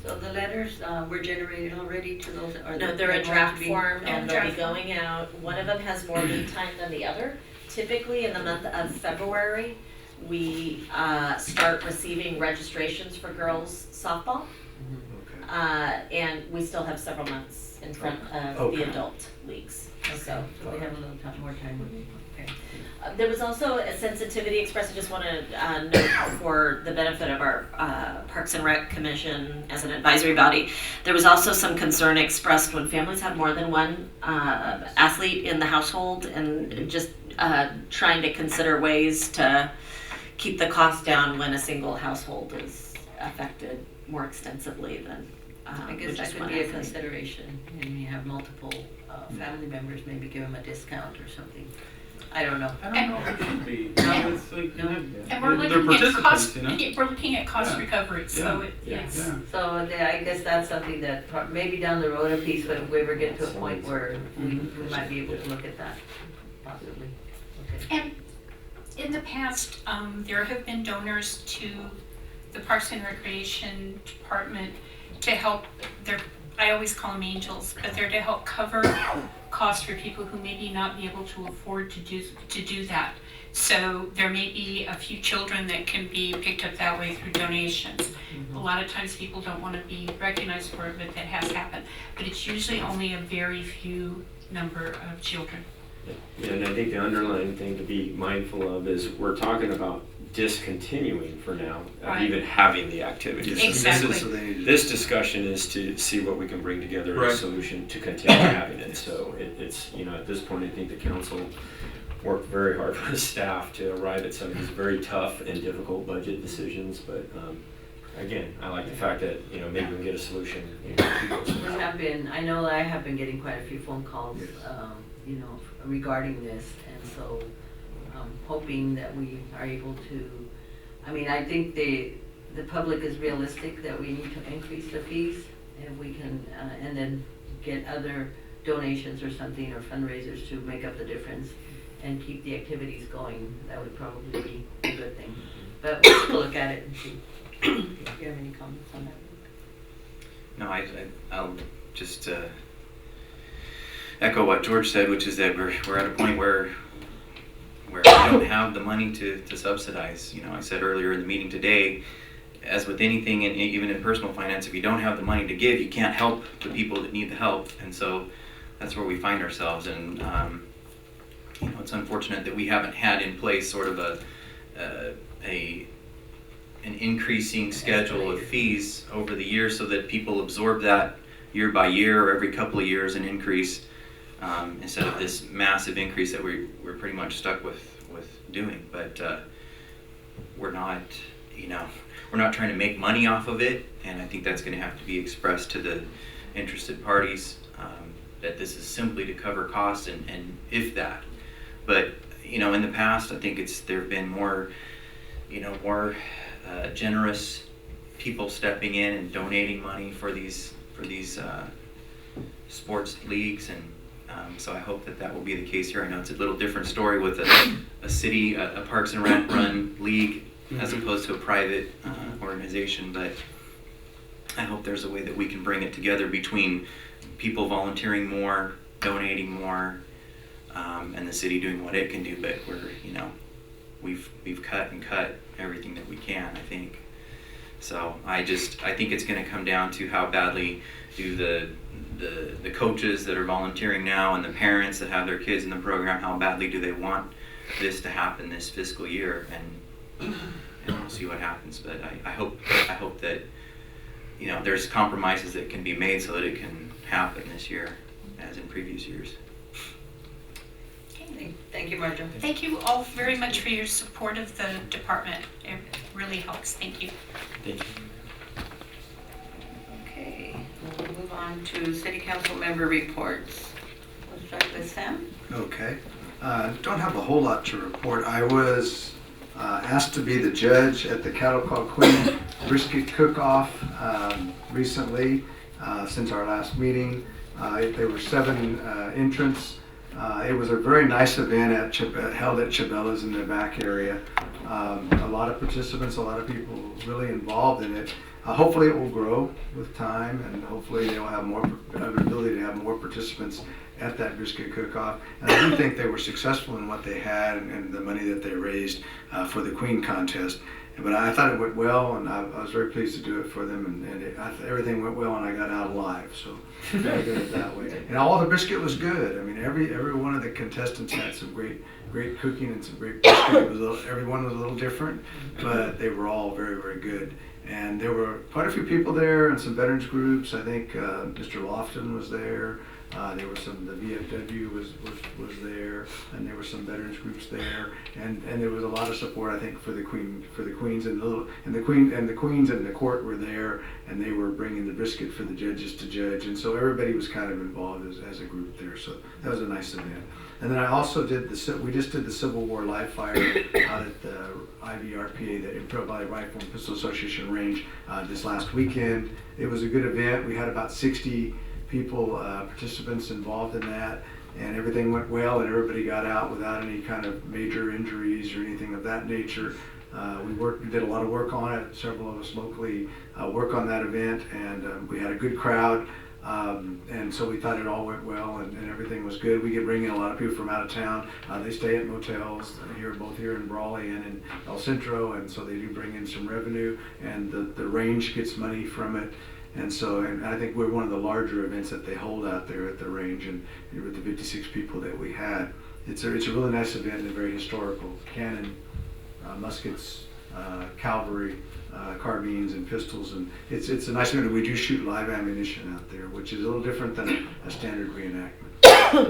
So the letters were generated already to those? No, they're a draft form and they'll be going out. One of them has more lead time than the other. Typically in the month of February, we start receiving registrations for girls softball. And we still have several months in front of the adult leagues. So we have a little more time. Okay. There was also a sensitivity expressed. I just want to note for the benefit of our Parks and Rec Commission as an advisory body. There was also some concern expressed when families have more than one athlete in the household, and just trying to consider ways to keep the cost down when a single household is affected more extensively than. I guess that could be a consideration, and you have multiple family members, maybe give them a discount or something. I don't know. I don't know if it should be. No. It's like, And we're they're looking at participants, cost, you know? we're looking at cost recovery, so yes. Yeah. So I guess that's something that maybe down the road a piece, when we ever get to a point where we might be able to look at that, possibly. Okay. And in the past, there have been donors to the Parks and Recreation Department to help I always call them angels, but they're to help cover costs for people who maybe not be able to afford to do that. So there may be a few children that can be picked up that way through donations. A lot of times people don't want to be recognized for it, but that has happened. But it's usually only a very few number of children. Yeah, and I think the underlying thing to be mindful of is we're talking about discontinuing for now, Right. even having the activities. Exactly. This discussion is to see what we can bring together as a solution to continue having it. So it's, you know, at this point, I think the council worked very hard with staff to arrive at some of these very tough and difficult budget decisions. But again, I like the fact that, you know, maybe we can get a solution. I know that I have been getting quite a few phone calls, you know, regarding this, and so hoping that we are able to, I mean, I think the public is realistic that we need to increase the fees, and we can, and then get other donations or something, or fundraisers to make up the difference and keep the activities going. That would probably be a good thing. But we'll look at it and see if you have any comments on that. No, I'll just echo what George said, which is that we're at a point where where we don't have the money to subsidize. I said earlier in the meeting today, as with anything, and even in personal finance, if you don't have the money to give, you can't help the people that need the help. And so that's where we find ourselves. And it's unfortunate that we haven't had in place sort of an increasing schedule of fees over the years, so that people absorb that year by year or every couple of years an increase, instead of this massive increase that we're pretty much stuck with doing. But we're not trying to make money off of it, and I think that's going to have to be expressed to the interested parties, that this is simply to cover costs and if that. But in the past, I think there have been more generous people stepping in and donating money for these sports leagues, and so I hope that will be the case here. I know it's a little different story with a city, a Parks and Rec run league, as opposed to a private organization, but I hope there's a way that we can bring it together between people volunteering more, donating more, and the city doing what it can do. But we've cut everything that we can, I think. So I think it's going to come down to how badly do the coaches that are volunteering now and the parents that have their kids in the program, how badly do they want this to happen this fiscal year, and we'll see what happens. But I hope that there's compromises that can be made so that it can happen this year as in previous years. Thank you, Marjorie. Thank you all very much for your support of the department. It really helps. Thank you. Thank you. Okay, we'll move on to city council member reports. We'll start with Sam. Okay. Don't have a whole lot to report. I was asked to be the judge at the Cattle Call Queen brisket cook-off recently, since our last meeting. There were 7 entrants. It was a very nice event held at Chabella's in the back area. A lot of participants, a lot of people really involved in it. Hopefully it will grow with time, and hopefully they'll have more ability to have more participants at that brisket cook-off. And I do think they were successful in what they had and the money that they raised for the Queen contest. But I thought it went well, and I was very pleased to do it for them, and everything went well, and I got out alive, so very good that way. And all the brisket was good. I mean, every one of the contestants had some great cooking and some great brisket. Every one was a little different, but they were all very, very good. And there were quite a few people there and some veterans groups. I think Mr. Lofton was there. There were the VFW was there, and there were some veterans groups there, and there was a lot of support, I think, for the queens and the queens and the court were there, and they were bringing the brisket for the judges to judge, and so everybody was kind of involved as a group there. So that was a nice event. And then I also we just did the Civil War live fire out at the IVRPA, the Imperial Valley Rifle and Pistol Association range, this last weekend. It was a good event. We had about 60 people, participants involved in that, and everything went well, and everybody got out without any kind of major injuries or anything of that nature. We did a lot of work on it. Several of us locally work on that event, and we had a good crowd, and so we thought it all went well, and everything was good. We get bring in a lot of people from out of town. They stay at motels both here in Brawley and in El Centro, and so they do bring in some revenue, and the range gets money from it. And I think we're one of the larger events that they hold out there at the range, and with the 56 people that we had. It's a really nice event and very historical. Cannon, muskets, cavalry, carbines and pistols, and it's a nice event. We do shoot live ammunition out there, which is a little different than a standard reenactment.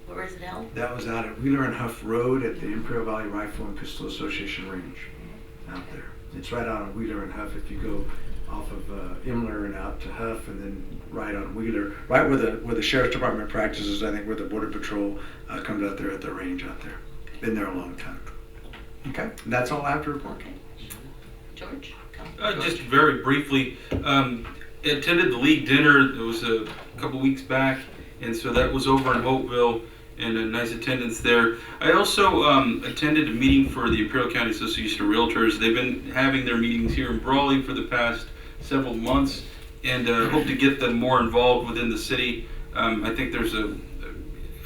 Where is it held? That was out at Wheeler and Huff Road at the Imperial Valley Rifle and Pistol Association range out there. It's right out on Wheeler and Huff if you go off of Imler and out to Huff, and then right on Wheeler, right where the Sheriff's Department practices, I think where the Border Patrol comes out there at the range out there. Been there a long time. Okay, and that's all I have to report. Okay. George? Just very briefly, attended the league dinner. It was a couple weeks back, and so that was over in Hopeville, and a nice attendance there. I also attended a meeting for the Imperial County Association of Realtors. They've been having their meetings here in Brawley for the past several months, and hope to get them more involved within the city. I think there's a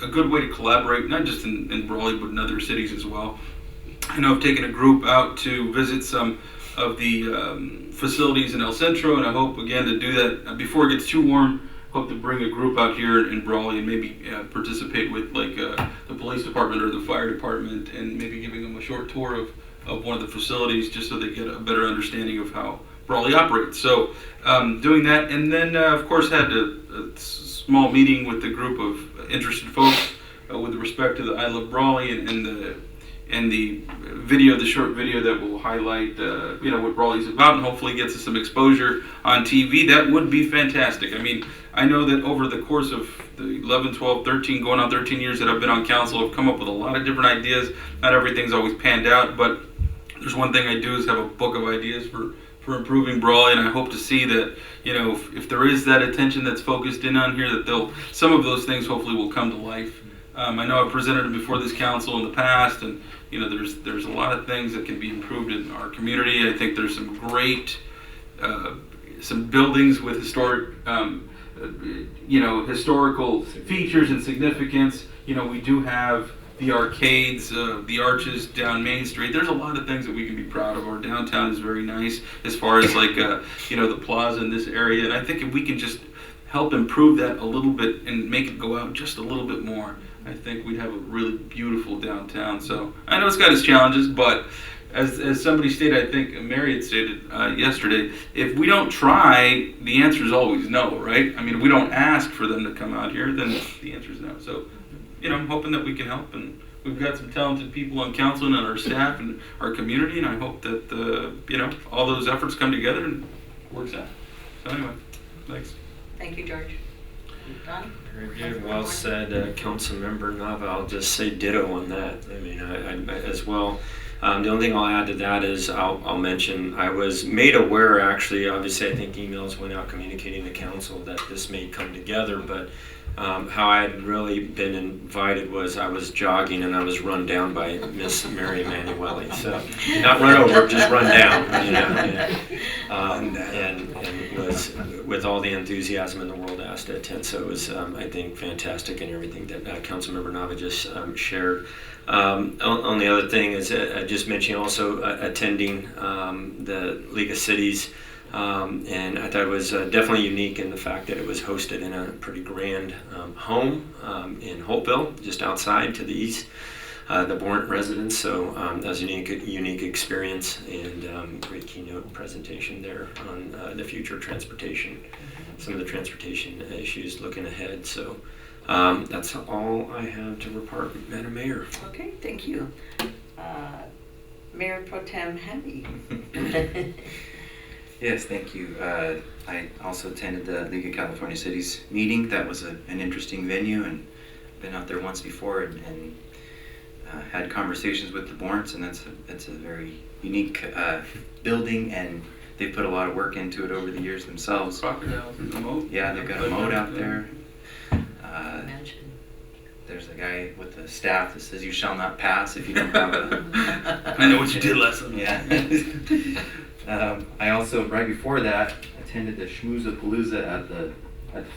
a good way to collaborate, not just in Brawley, but in other cities as well. I know I've taken a group out to visit some of the facilities in El Centro, and I hope again to do that before it gets too warm. Hope to bring a group out here in Brawley and maybe participate with like the police department or the fire department, and maybe giving them a short tour of one of the facilities just so they get a better understanding of how Brawley operates. So doing that, and then of course had a small meeting with a group of interested folks with respect to the I Love Brawley and the video, the short video that will highlight what Brawley's about, and hopefully gets us some exposure on TV. That would be fantastic. I mean, I know that over the course of the 11, 12, 13, going on 13 years that I've been on council, I've come up with a lot of different ideas. Not everything's always panned out, but there's one thing I do is have a book of ideas for improving Brawley, and I hope to see that, if there is that attention that's focused in on here, that some of those things hopefully will come to life. I know I've presented it before this council in the past, and there's a lot of things that can be improved in our community. I think there's some great some buildings with historical features and significance. We do have the arcades, the arches down Main Street. There's a lot of things that we can be proud of. Our downtown is very nice as far as the plaza in this area. And I think if we can just help improve that a little bit and make it go out just a little bit more, I think we'd have a really beautiful downtown. So I know it's got its challenges, but as somebody stated, I think Mary had stated yesterday, if we don't try, the answer is always no, right? I mean, if we don't ask for them to come out here, then the answer is no. So, I'm hoping that we can help, and we've got some talented people on council and on our staff and our community, and I hope that, all those efforts come together and works out. So anyway, thanks. Thank you, George. Don? Very good. Well said, Councilmember Nava. I'll just say ditto on that. I mean, I as well. The only thing I'll add to that is I'll mention I was made aware, actually, obviously I think emails went out communicating to council that this may come together, but how I had really been invited was I was jogging and I was run down by Miss Mary Emanuele. So not run over, just run down, and was with all the enthusiasm in the world asked to attend. So it was, I think, fantastic, and everything that Councilmember Nava just shared. Only other thing is I just mentioned also attending the League of Cities, and I thought it was definitely unique in the fact that it was hosted in a pretty grand home in Holtville, just outside to the east, the Bourne residence. So that was a unique experience, and great keynote presentation there on the future of transportation, some of the transportation issues looking ahead. So that's all I have to report, Madam Mayor. Okay, thank you. Mayor Pro Tem Hamby. Yes, thank you. I also attended the League of California Cities meeting. That was an interesting venue, and been out there once before and had conversations with the Bournes, and that's a very unique building, and they put a lot of work into it over the years themselves. Crocodiles and the moat. Yeah, they've got a moat out there. There's a guy with a staff that says you shall not pass if you don't have a... I know what you did last time. Yeah. I also, right before that, attended the Schmoozapalooza at the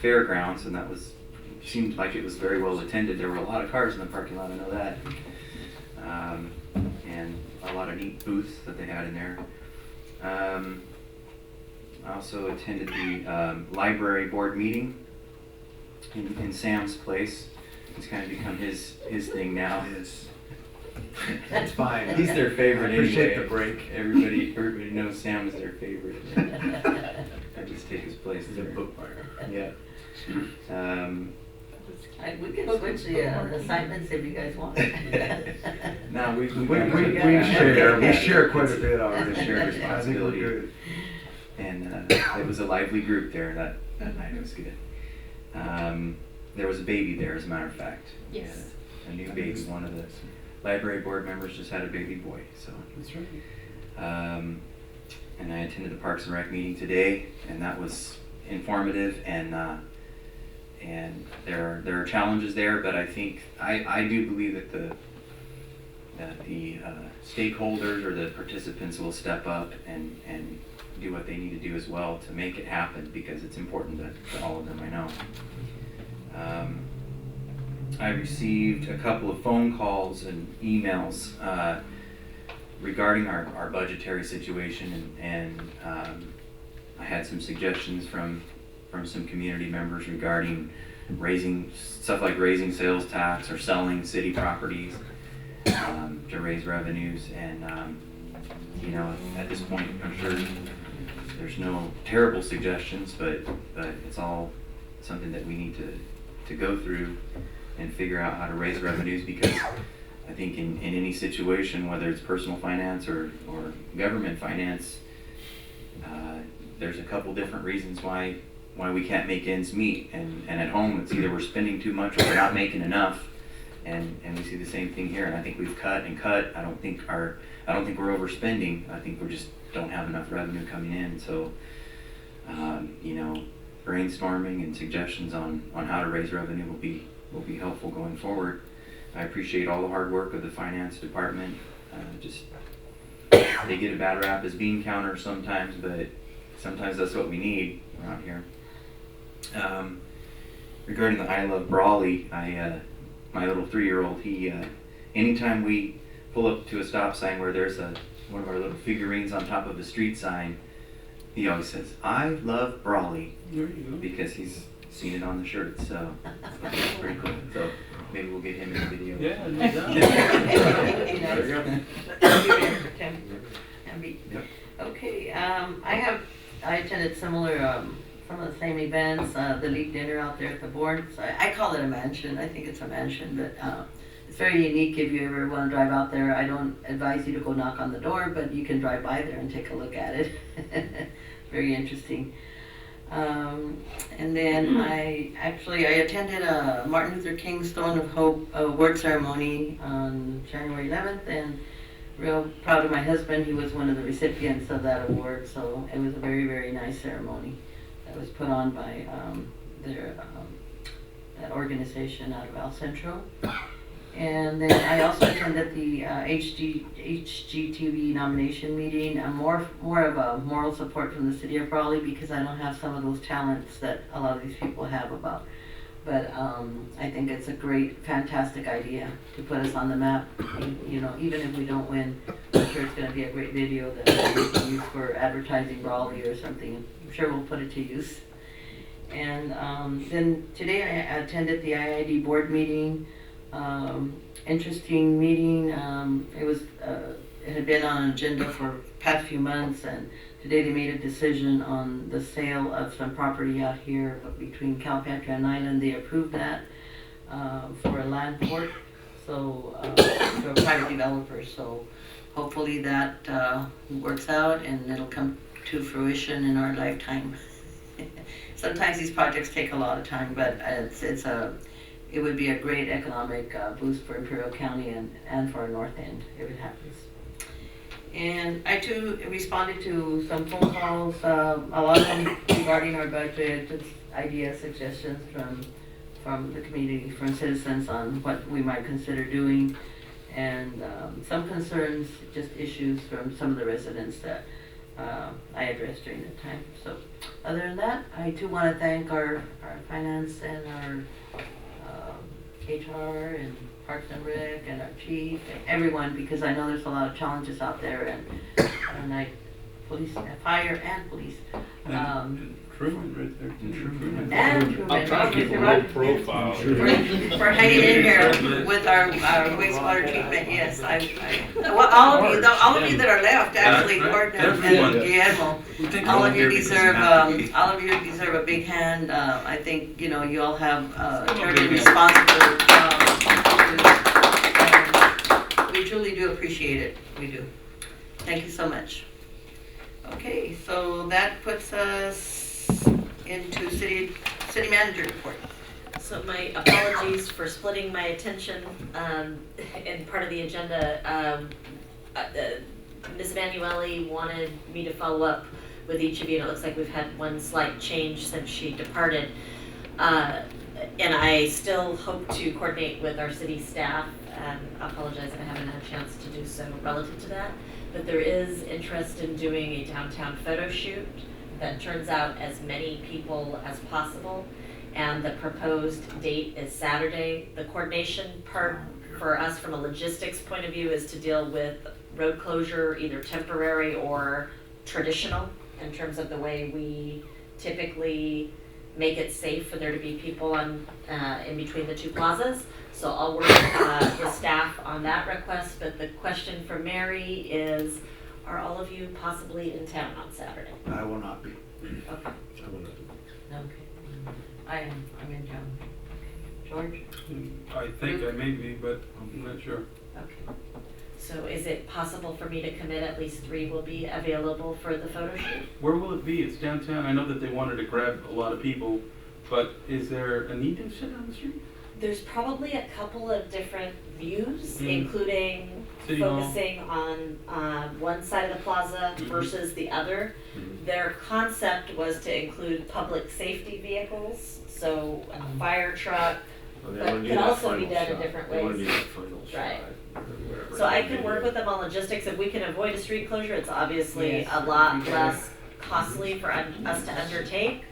fairgrounds, and that seemed like it was very well attended. There were a lot of cars in the parking lot, I know that. And a lot of neat booths that they had in there. I also attended the library board meeting in Sam's place. It's kind of become his thing now. That's fine. He's their favorite. I appreciate anyway. the break. Everybody knows Sam is their favorite. I just take his place. He's a bookmark. Yeah. We can switch the assignments if you guys want. No, we share quite a bit already. We share I think we're responsibility. good. And it was a lively group there that night. It was good. There was a baby there, as a matter of fact. Yes. A new baby. One of the library board members just had a baby boy. So That's right. And I attended the Parks and Rec meeting today, and that was informative. And there are challenges there, but I think I do believe that the stakeholders or the participants will step up and do what they need to do as well to make it happen, because it's important to all of them, I know. I received a couple of phone calls and emails regarding our budgetary situation, and I had some suggestions from some community members regarding raising sales tax or selling city properties to raise revenues. And you know, at this point, I'm sure there's no terrible suggestions, but it's all something that we need to go through and figure out how to raise revenues, because I think in any situation, whether it's personal finance or government finance, there's a couple different reasons why we can't make ends meet. And at home, it's either we're spending too much or we're not making enough. And we see the same thing here. And I think we've cut and cut. I don't think we're overspending. I think we just don't have enough revenue coming in. So, you know, brainstorming and suggestions on how to raise revenue will be helpful going forward. I appreciate all the hard work of the finance department. They get a bad rap as bean counters sometimes, but sometimes that's what we need around here. Regarding the I Love Brawley, my little 3-year-old, he anytime we pull up to a stop sign where there's one of our little figurines on top of a street sign, he always says, "I love Brawley," because he's seen it on the shirt. So that's pretty cool. So maybe we'll get him in the video. Yeah, okay, I attended similar, some of the same events, the league dinner out there at the boards. I call it a mansion. I think it's a mansion, but it's very unique. If you ever want to drive out there, I don't advise you to go knock on the door, but you can drive by there and take a look at it. Very interesting. And then I attended a Martin Luther King Stone of Hope award ceremony on January 11th, and real proud of my husband. He was one of the recipients of that award, so it was a very, very nice ceremony that was put on by that organization out of El Centro. And then I also attended the HGTV nomination meeting. More of a moral support from the city of Brawley, because I don't have some of those talents that a lot of these people have about. But I think it's a great, fantastic idea to put us on the map. You know, even if we don't win, I'm sure it's going to be a great video that we can use for advertising Brawley or something. I'm sure we'll put it to use. And then today I attended the IID board meeting. Interesting meeting. It had been on an agenda for past few months, and today they made a decision on the sale of some property out here between Calpatria and Island. They approved that for a land port, so for a private developer. So hopefully that works out and it'll come to fruition in our lifetime. Sometimes these projects take a lot of time, but it would be a great economic boost for Imperial County and for our north end if it happens. And I too responded to some phone calls, a lot of them regarding our budget, just ideas, suggestions from the community, from citizens on what we might consider doing, and some concerns, just issues from some of the residents that I addressed during the time. So other than that, I too want to thank our finance and our HR and Parks and Rec and our chief and everyone, because I know there's a lot of challenges out there, and police, fire and police. Truman right there. And Truman. I'm trying to keep a low profile. For hanging in here with our wastewater treatment, yes. Well, all of you that are left, actually, Gordon and Guillermo, all of you deserve a big hand. I think, you know, you all have very responsible jobs. We truly do appreciate it. We do. Thank you so much. Okay, so that puts us into city manager report. So my apologies for splitting my attention in part of the agenda. Ms. Emanuele wanted me to follow up with each of you, and it looks like we've had one slight change since she departed. And I still hope to coordinate with our city staff, and I apologize that I haven't had a chance to do so relative to that. But there is interest in doing a downtown photo shoot that turns out as many people as possible. and the proposed date is Saturday. The coordination part for us from a logistics point of view is to deal with road closure, either temporary or traditional, in terms of the way we typically make it safe for there to be people on, in between the two plazas. So I'll work with staff on that request, but the question for Mary is, are all of you possibly in town on Saturday? I will not be. Okay. I will not be. Okay. I'm in town. George? I think I may be, but I'm not sure. Okay. So is it possible for me to commit at least 3 will be available for the photo shoot? Where will it be? It's downtown. I know that they wanted to grab a lot of people, but is there a need to sit on the street? There's probably a couple of different views, Mm. including City Hall. focusing on one side of the plaza versus the other. Their concept was to include public safety vehicles, so a fire truck, Well, they but wanna it do can that also be final done in shot. different They wanna ways. do that final shot, Right. or whatever. So I can work with them on logistics. If we can avoid a street closure, it's obviously Yes. a lot less costly for us to undertake.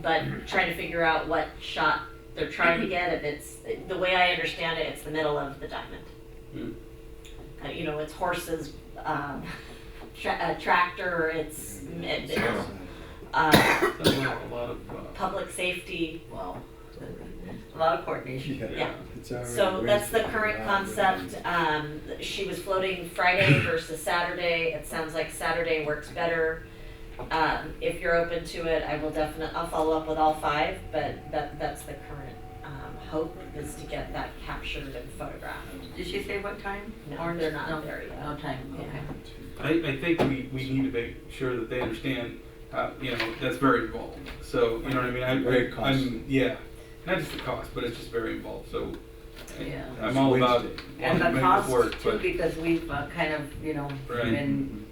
But trying to figure out what shot they're trying to get, if it's, the way I understand it, it's the middle of the diamond. You know, it's horses, tractor, it's public safety. Wow. A lot of coordination. Yeah. So that's the current concept. She was floating Friday versus Saturday. It sounds like Saturday works better. If you're open to it, I'll follow up with all 5, but that's the current hope, is to get that captured and photographed. Did she say what time? No, they're not there yet. No time, okay. I think we need to make sure that they understand, you know, that's very involved. So, you know what I mean? Very costly. I'm, yeah, not just the cost, but it's just very involved. So Yeah. I'm all about And wanting to the make cost this work, too, but because we've kind of, you know, Right. been,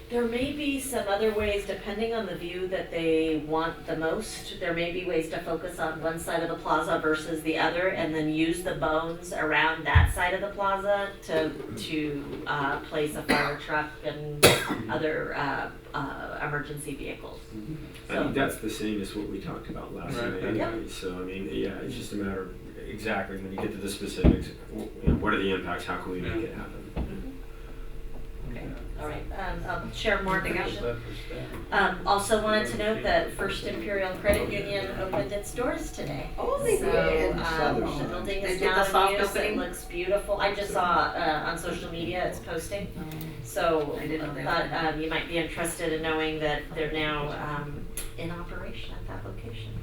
There may be some other ways, depending on the view that they want the most. There may be ways to focus on one side of the plaza versus the other, and then use the bones around that side of the plaza to place a fire truck and other emergency vehicles. I think that's the same as what we talked about last Right. night anyway. So, I mean, yeah, it's just a matter of exactly when you get to the specifics, you know, what are the impacts, how can we make it happen? Okay, all right, I'll share more Anything else? information. Also wanted to note that First Imperial Credit Union opened its doors today. Oh, they did. The building They is did now the soft in use, it opening? looks beautiful. I just saw on social media it's posting. So I didn't know I that. thought you might be interested in knowing that they're now in operation at that location.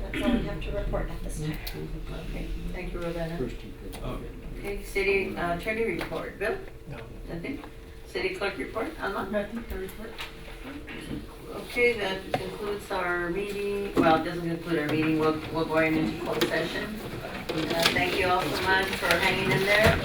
That's all we have to report at this time. okay, thank you, Rosanna. Okay. Okay, city attorney report, Bill? No. Nothing? City clerk report, Alma? Nothing to report. Okay, that concludes our meeting, well, it doesn't conclude our meeting, we'll go right into closed session. Thank you all so much for hanging in there.